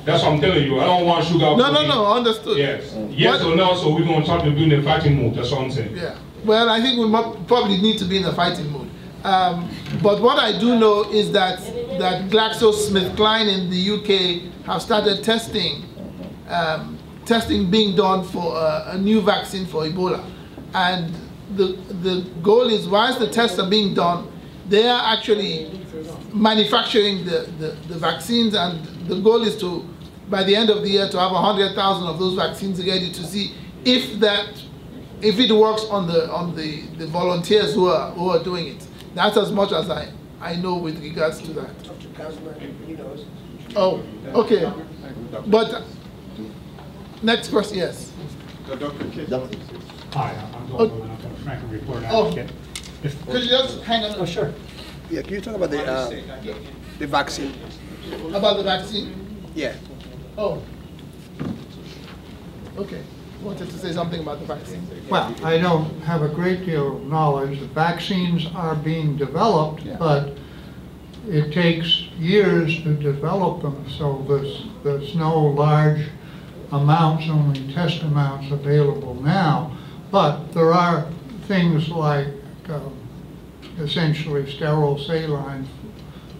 that's what I'm telling you. I don't want sugar. No, understood. Yes. Yes or no, so we're going to start to be in the fighting mood, that's what I'm saying. Yeah. Well, I think we probably need to be in the fighting mood. But what I do know is that GlaxoSmithKline in the UK have started testing being done for a new vaccine for Ebola. And the goal is, whilst the tests are being done, they are actually manufacturing the vaccines, and the goal is to, by the end of the year, to have 100,000 of those vaccines ready to see if it works on the volunteers who are doing it. That's as much as I know with regards to that. Oh, okay. But next question, yes. Hi, I'm Dr. Franklin Report. Could you just hang on? Oh, sure. Yeah, can you talk about the vaccine? About the vaccine? Yeah. Oh. Okay. Wanted to say something about the vaccine. Well, I don't have a great deal of knowledge. The vaccines are being developed, but it takes years to develop them, so there's no large amounts, only test amounts available now. But there are things like essentially sterile saline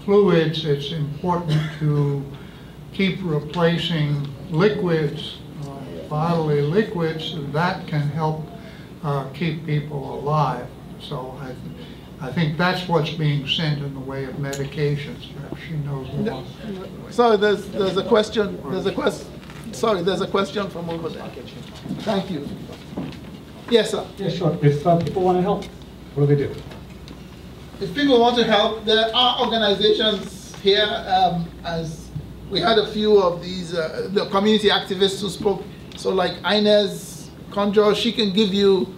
fluids. It's important to keep replacing liquids, bodily liquids, and that can help keep people alive. So I think that's what's being sent in the way of medications. Perhaps she knows more. Sorry, there's a question. Sorry, there's a question from over there. Thank you. Yes, sir. Yeah, sure. If people want to help, what do they do? If people want to help, there are organizations here. As we had a few of these, the community activists who spoke. So like Inez Conjure, she can give you.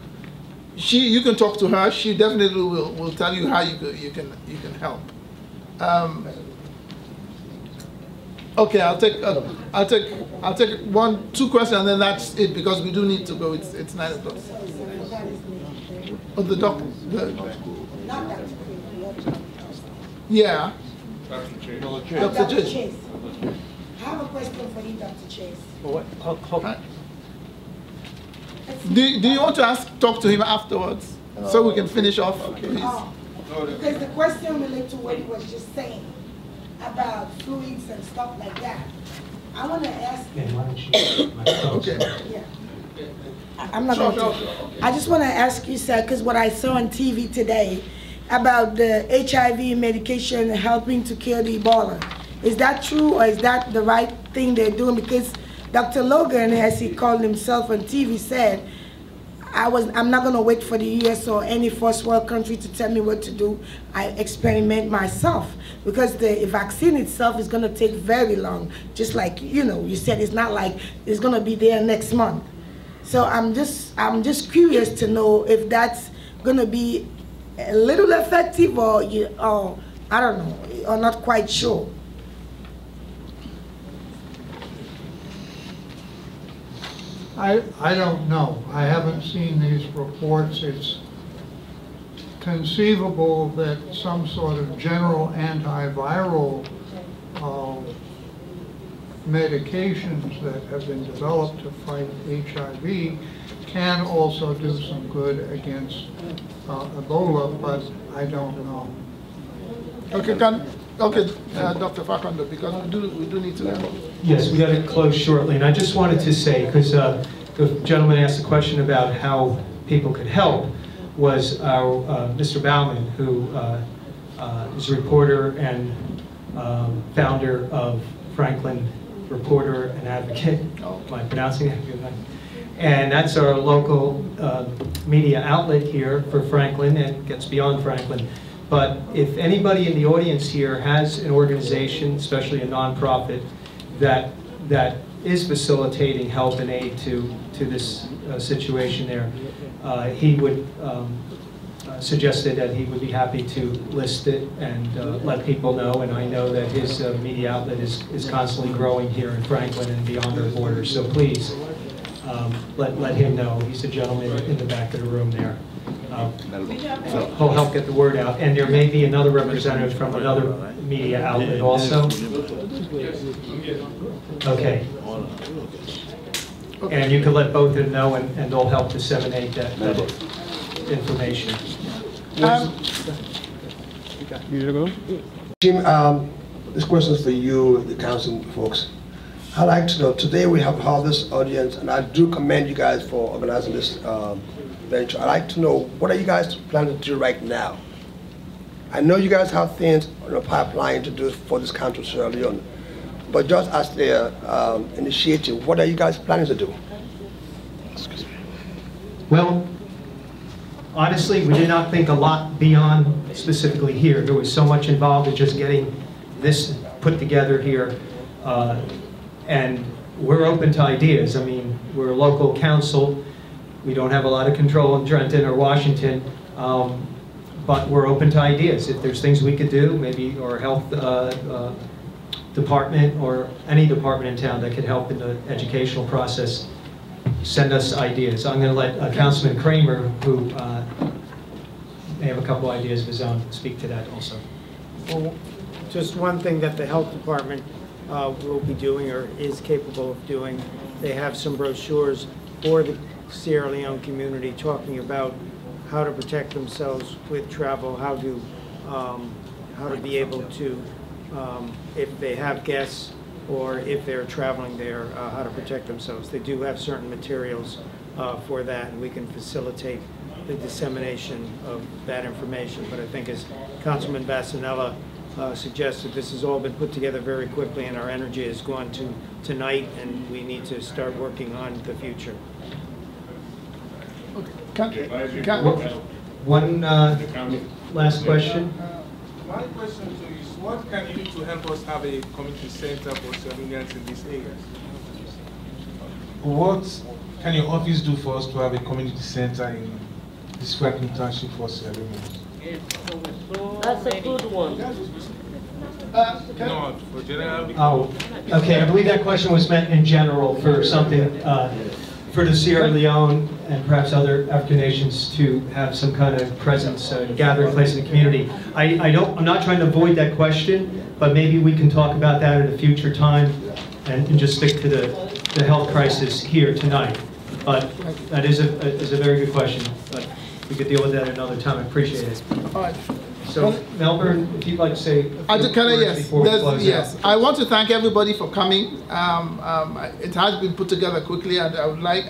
You can talk to her. She definitely will tell you how you can help. Okay, I'll take 2 questions, and then that's it, because we do need to go. It's 9 o'clock. Oh, the doctor. Yeah. Dr. Chase. I have a question for you, Dr. Chase. What? Do you want to talk to him afterwards, so we can finish off, please? Because the question relates to what he was just saying about fluids and stuff like that. I want to ask. Okay. Yeah. I'm not going to. I just want to ask you, sir, because what I saw on TV today about the HIV medication helping to kill the Ebola. Is that true, or is that the right thing they're doing? Because Dr. Logan, as he called himself on TV, said, I'm not going to wait for the U.S. or any first world country to tell me what to do. I experiment myself, because the vaccine itself is going to take very long. Just like, you know, you said, it's not like it's going to be there next month. So I'm just curious to know if that's going to be a little effective, or I don't know, or not quite sure. I don't know. I haven't seen these reports. It's conceivable that some sort of general antiviral medications that have been developed to fight HIV can also do some good against Ebola, but I don't know. Okay, Dr. Facundo, because we do need to know. Yes, we got to close shortly, and I just wanted to say, because the gentleman asked a question about how people could help, was our Mr. Bauman, who is a reporter and founder of Franklin Reporter and Advocate. Am I pronouncing it? And that's our local media outlet here for Franklin, and gets beyond Franklin. But if anybody in the audience here has an organization, especially a nonprofit, that is facilitating help and aid to this situation there, he would suggested that he would be happy to list it and let people know. And I know that his media outlet is constantly growing here in Franklin and beyond our borders. So please let him know. He's a gentleman in the back of the room there. So he'll help get the word out. And there may be another representative from another media outlet also. Okay. And you can let both of them know, and they'll help disseminate that information. Jim, this question is for you, the council folks. I'd like to know, today we have held this audience, and I do commend you guys for organizing this venture. I'd like to know, what are you guys planning to do right now? I know you guys have things on the pipeline to do for this country, Sierra Leone, but just as the initiative, what are you guys planning to do? Well, honestly, we did not think a lot beyond specifically here. There was so much involved in just getting this put together here. And we're open to ideas. I mean, we're a local council. We don't have a lot of control in Trenton or Washington, but we're open to ideas. If there's things we could do, maybe our health department or any department in town that could help in the educational process, send us ideas. I'm going to let Councilman Kramer, who may have a couple ideas of his own, speak to that also. Well, just one thing that the health department will be doing or is capable of doing, they have some brochures for the Sierra Leone community talking about how to protect themselves with travel, how to be able to, if they have guests or if they're traveling there, how to protect themselves. They do have certain materials for that, and we can facilitate the dissemination of that information. But I think, as Councilman Bassanella suggested, this has all been put together very quickly, and our energy has gone to tonight, and we need to start working on the future. One last question. My question to you is, what can you do to help us have a community center for Sierra Leoneans in these areas? What can your office do for us to have a community center in this Franklin Township for Sierra Leoneans? That's a good one. No, for general. Oh, okay. I believe that question was meant in general for something for the Sierra Leone and perhaps other African nations to have some kind of presence, gathering place in the community. I'm not trying to avoid that question, but maybe we can talk about that at a future time and just stick to the health crisis here tonight. But that is a very good question. But we could deal with that another time. I appreciate it. All right. So, Melbourne, if you'd like to say yes. I want to thank everybody for coming. It has been put together quickly, and I would like,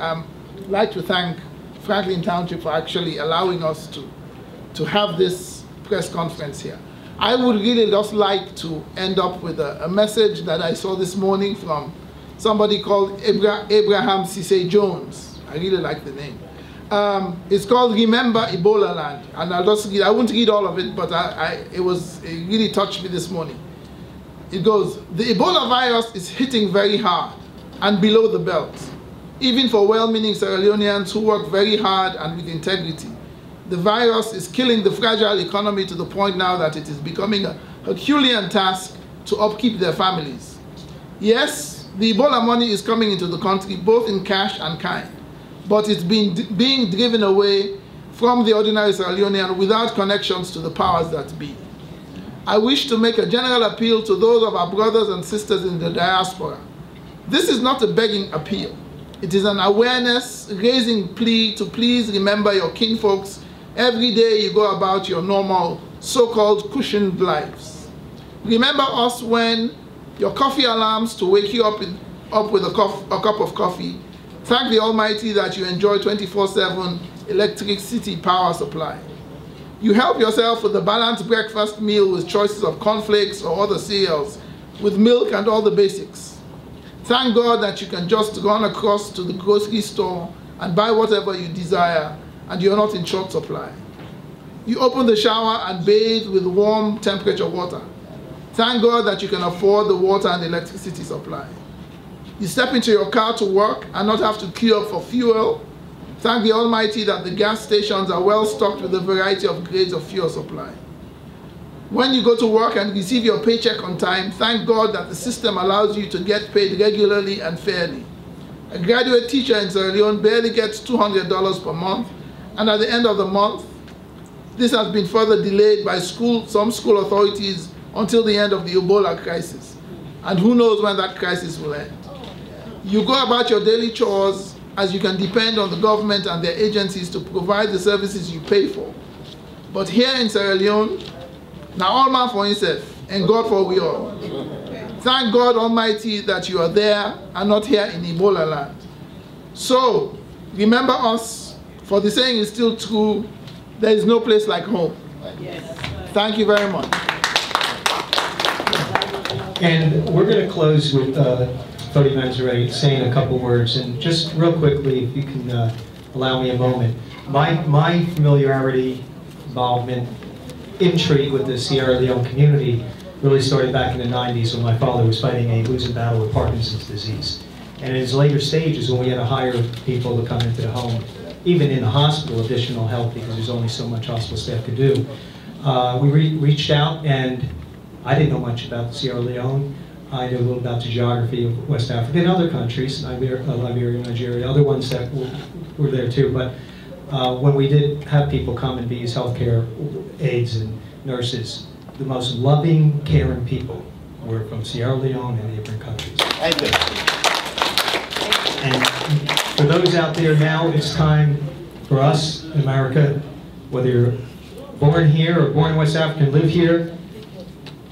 like to thank Franklin Township for actually allowing us to have this press conference here. I would really just like to end up with a message that I saw this morning from somebody called Abraham Cisse Jones. I really like the name. It's called Remember Ebola Land, and I won't read all of it, but it really touched me this morning. It goes, the Ebola virus is hitting very hard and below the belt, even for well-meaning Sierra Leoneans who work very hard and with integrity. The virus is killing the fragile economy to the point now that it is becoming a Herculean task to upkeep their families. Yes, the Ebola money is coming into the country both in cash and kind, but it's being driven away from the ordinary Sierra Leonean without connections to the powers that be. I wish to make a general appeal to those of our brothers and sisters in the diaspora. This is not a begging appeal. It is an awareness-raising plea to please remember your kinfolks every day you go about your normal, so-called cushioned lives. Remember us when your coffee alarms to wake you up with a cup of coffee. Thank the Almighty that you enjoy 24/7 electricity power supply. You help yourself with a balanced breakfast meal with choices of cornflakes or other cereals, with milk and all the basics. Thank God that you can just run across to the grocery store and buy whatever you desire, and you're not in short supply. You open the shower and bathe with warm temperature water. Thank God that you can afford the water and electricity supply. You step into your car to work and not have to queue up for fuel. Thank the Almighty that the gas stations are well stocked with a variety of grades of fuel supply. When you go to work and receive your paycheck on time, thank God that the system allows you to get paid regularly and fairly. A graduate teacher in Sierra Leone barely gets $200 per month, and at the end of the month, this has been further delayed by some school authorities until the end of the Ebola crisis. And who knows when that crisis will end. You go about your daily chores as you can depend on the government and their agencies to provide the services you pay for. But here in Sierra Leone, now all man for himself, and God for we all. Thank God Almighty that you are there and not here in Ebola land. So, remember us, for the saying is still true, there is no place like home. Thank you very much. And we're going to close with Fody Manzarek saying a couple words. And just real quickly, if you can allow me a moment. My familiarity, involvement, intrigue with the Sierra Leone community really started back in the 90s when my father was fighting a losing battle with Parkinson's disease. And in his later stages, when we had to hire people to come into the home, even in the hospital, additional help, because there's only so much hospital staff could do, we reached out, and I didn't know much about Sierra Leone. I knew a little about the geography of West Africa and other countries, Liberia, Nigeria, other ones that were there too. But when we did have people come and be as healthcare aides and nurses, the most loving, caring people were from Sierra Leone and neighboring countries. Thank you. And for those out there now, it's time for us in America, whether you're born here or born in West Africa and live here,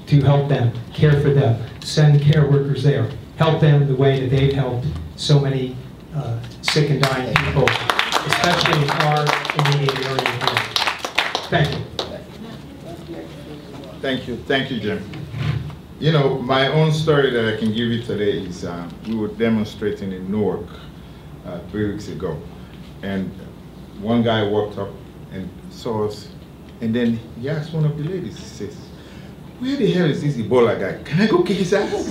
to help them, care for them, send care workers there, help them the way that they've helped so many sick and dying people, especially in our immediate area here. Thank you. Thank you, Jim. You know, my own story that I can give you today is we were demonstrating in Newark 3 weeks ago, and one guy walked up and saw us, and then he asked one of the ladies, he says, "Where the hell is this Ebola guy? Can I go kick his ass?"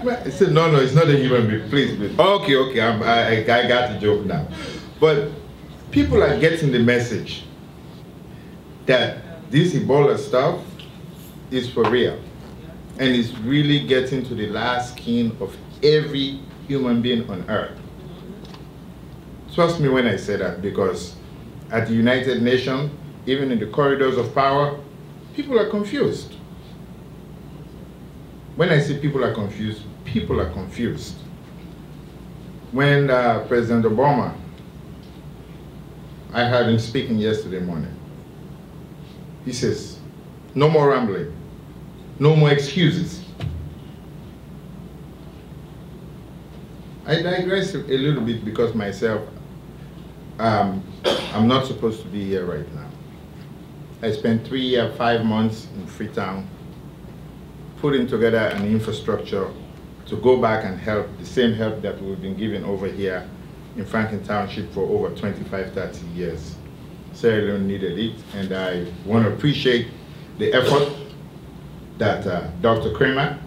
I said, no, it's not a human being, please. Okay, I got the joke now. But people are getting the message that this Ebola stuff is for real, and it's really getting to the last skin of every human being on earth. Trust me when I say that, because at the United Nations, even in the corridors of power, people are confused. When I say people are confused, people are confused. When President Obama, I heard him speaking yesterday morning, he says, no more rambling, no more excuses. I digress a little bit because myself, I'm not supposed to be here right now. I spent 5 months in Freetown putting together an infrastructure to go back and help, the same help that we've been giving over here in Franklin Township for over 25, 30 years. Sierra Leone needed it, and I want to appreciate the effort that Dr. Kramer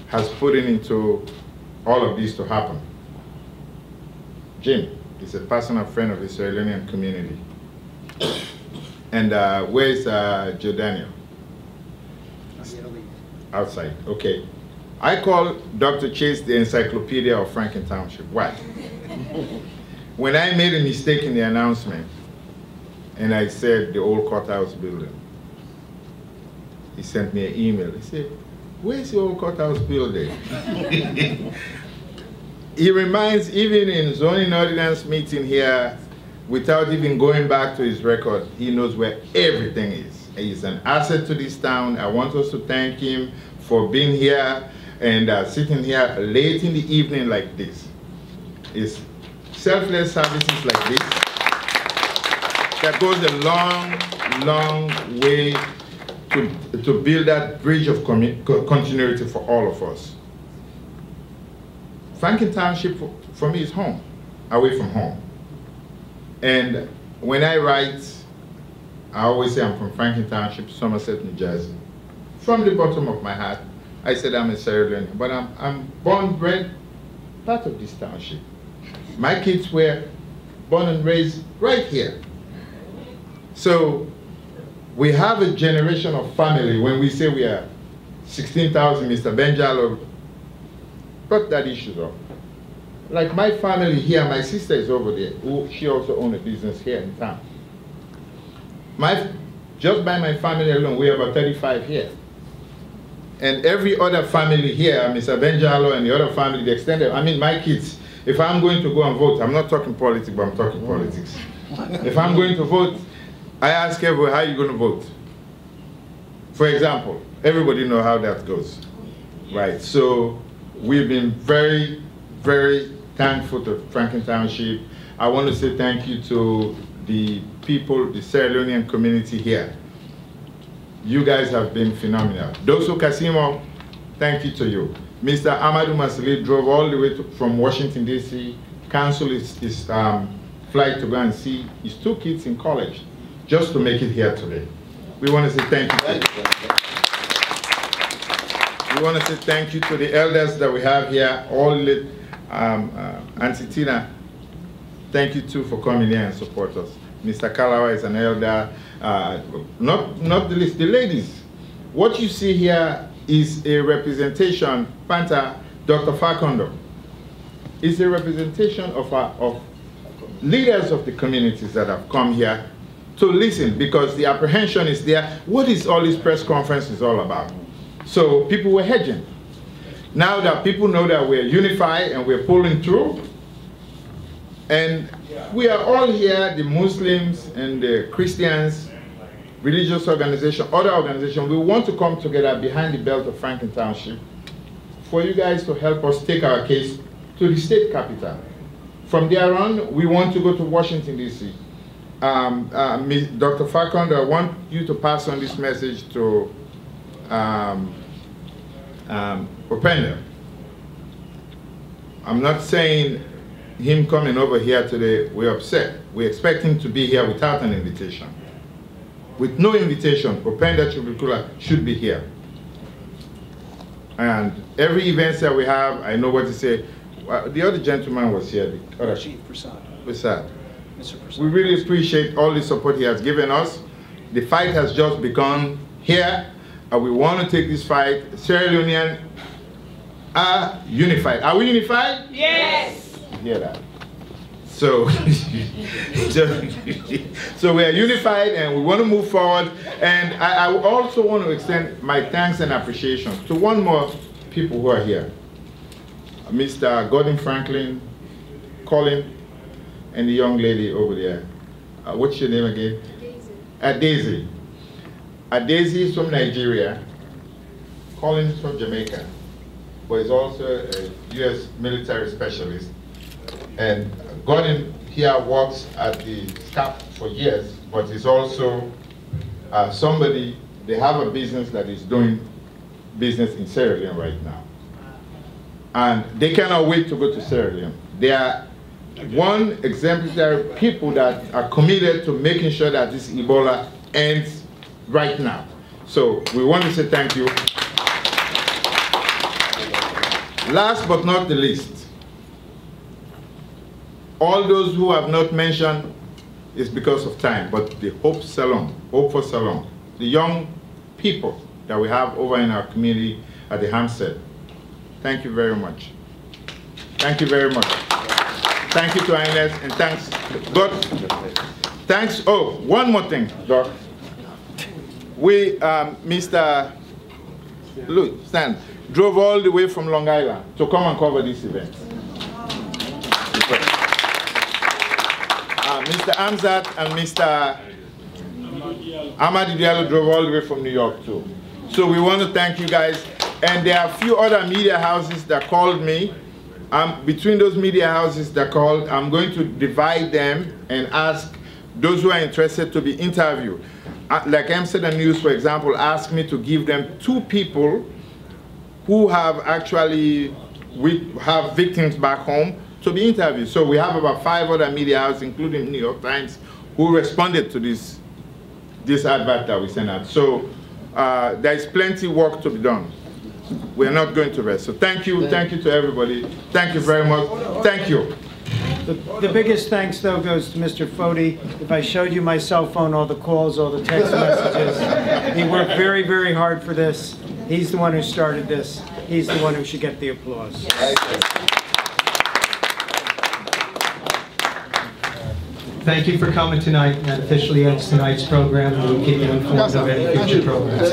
has put into all of this to happen. Jim is a personal friend of the Sierra Leonean community. And where's Joe Daniel? Outside, okay. I call Dr. Chase the encyclopedia of Franklin Township. Why? When I made a mistake in the announcement, and I said the old courthouse building, he sent me an email. He said, where's the old courthouse building? He reminds, even in zoning ordinance meeting here, without even going back to his record, he knows where everything is. He's an asset to this town. I want us to thank him for being here and sitting here late in the evening like this. It's selfless services like this that goes a long, long way to build that bridge of continuity for all of us. Franklin Township, for me, is home, away from home. And when I write, I always say I'm from Franklin Township, Somerset, New Jersey. From the bottom of my heart, I said I'm a Sierra Leonean, but I'm born, bred, part of this township. My kids were born and raised right here. So we have a generation of family. When we say we are 16,000, Mr. Benjalo brought that issue up. Like my family here, my sister is over there, she also owns a business here in town. Just by my family alone, we have about 35 here. And every other family here, Mr. Benjalo and the other family, the extended, I mean my kids, if I'm going to go and vote, I'm not talking politics, but I'm talking politics. If I'm going to vote, I ask everyone, how are you going to vote? For example, everybody knows how that goes, right? So we've been very, very thankful to Franklin Township. I want to say thank you to the people, the Sierra Leonean community here. You guys have been phenomenal. Doso Kasimo, thank you to you. Mr. Amadou Masili drove all the way from Washington, D.C., canceled his flight to go and see his 2 kids in college, just to make it here today. We want to say thank you. We want to say thank you to the elders that we have here, all the Auntie Tina, thank you too for coming here and support us. Mr. Kalawa is an elder, not the least, the ladies. What you see here is a representation, Panta, Dr. Fakondo, is a representation of leaders of the communities that have come here to listen, because the apprehension is there. What is all this press conference is all about? So people were hedging. Now that people know that we're unified and we're pulling through, and we are all here, the Muslims and the Christians, religious organization, other organizations, we want to come together behind the belt of Franklin Township for you guys to help us take our case to the state capital. From there on, we want to go to Washington, D.C. Dr. Fakondo, I want you to pass on this message to Openda. I'm not saying him coming over here today, we're upset. We expect him to be here without an invitation. With no invitation, Openda Chubukula should be here. And every event that we have, I know what to say. The other gentleman was here. Chief Prasad. Prasad. Mr. Prasad. We really appreciate all the support he has given us. The fight has just begun here. We want to take this fight. Sierra Leonean are unified. Are we unified? Yes. You hear that? So, so we are unified and we want to move forward. And I also want to extend my thanks and appreciation to one more people who are here. Mr. Gordon Franklin, Colin, and the young lady over there. What's your name again? Daisy. Daisy is from Nigeria. Colin is from Jamaica. but he's also a U.S. military specialist. And Gordon here works at the SCAP for years, but he's also somebody, they have a business that is doing business in Sierra Leone right now. And they cannot wait to go to Sierra Leone. They are one exemplary people that are committed to making sure that this Ebola ends right now. So we want to say thank you. Last but not the least, all those who have not mentioned is because of time, but the Hope for Salon, the young people that we have over in our community at the Hampstead. Thank you very much. Thank you very much. Thank you to Ines, and thanks, God. Thanks, oh, one more thing, Doc. We, Mr. Luke, Stan, drove all the way from Long Island to come and cover this event. Mr. Amzat and Mr. Amadi Diallo drove all the way from New York too. So we want to thank you guys. And there are a few other media houses that called me. Between those media houses that called, I'm going to divide them and ask those who are interested to be interviewed. Like Amsterdam News, for example, asked me to give them 2 people who have actually have victims back home to be interviewed. So we have about 5 other media houses, including New York Times, who responded to this advert that we sent out. So there is plenty of work to be done. We're not going to rest. So thank you to everybody. Thank you very much. Thank you. The biggest thanks, though, goes to Mr. Foti. If I showed you my cell phone, all the calls, all the text messages, he worked very, very hard for this. He's the one who started this. He's the one who should get the applause. Thank you for coming tonight. That officially ends tonight's program. We'll keep you informed of any future programs.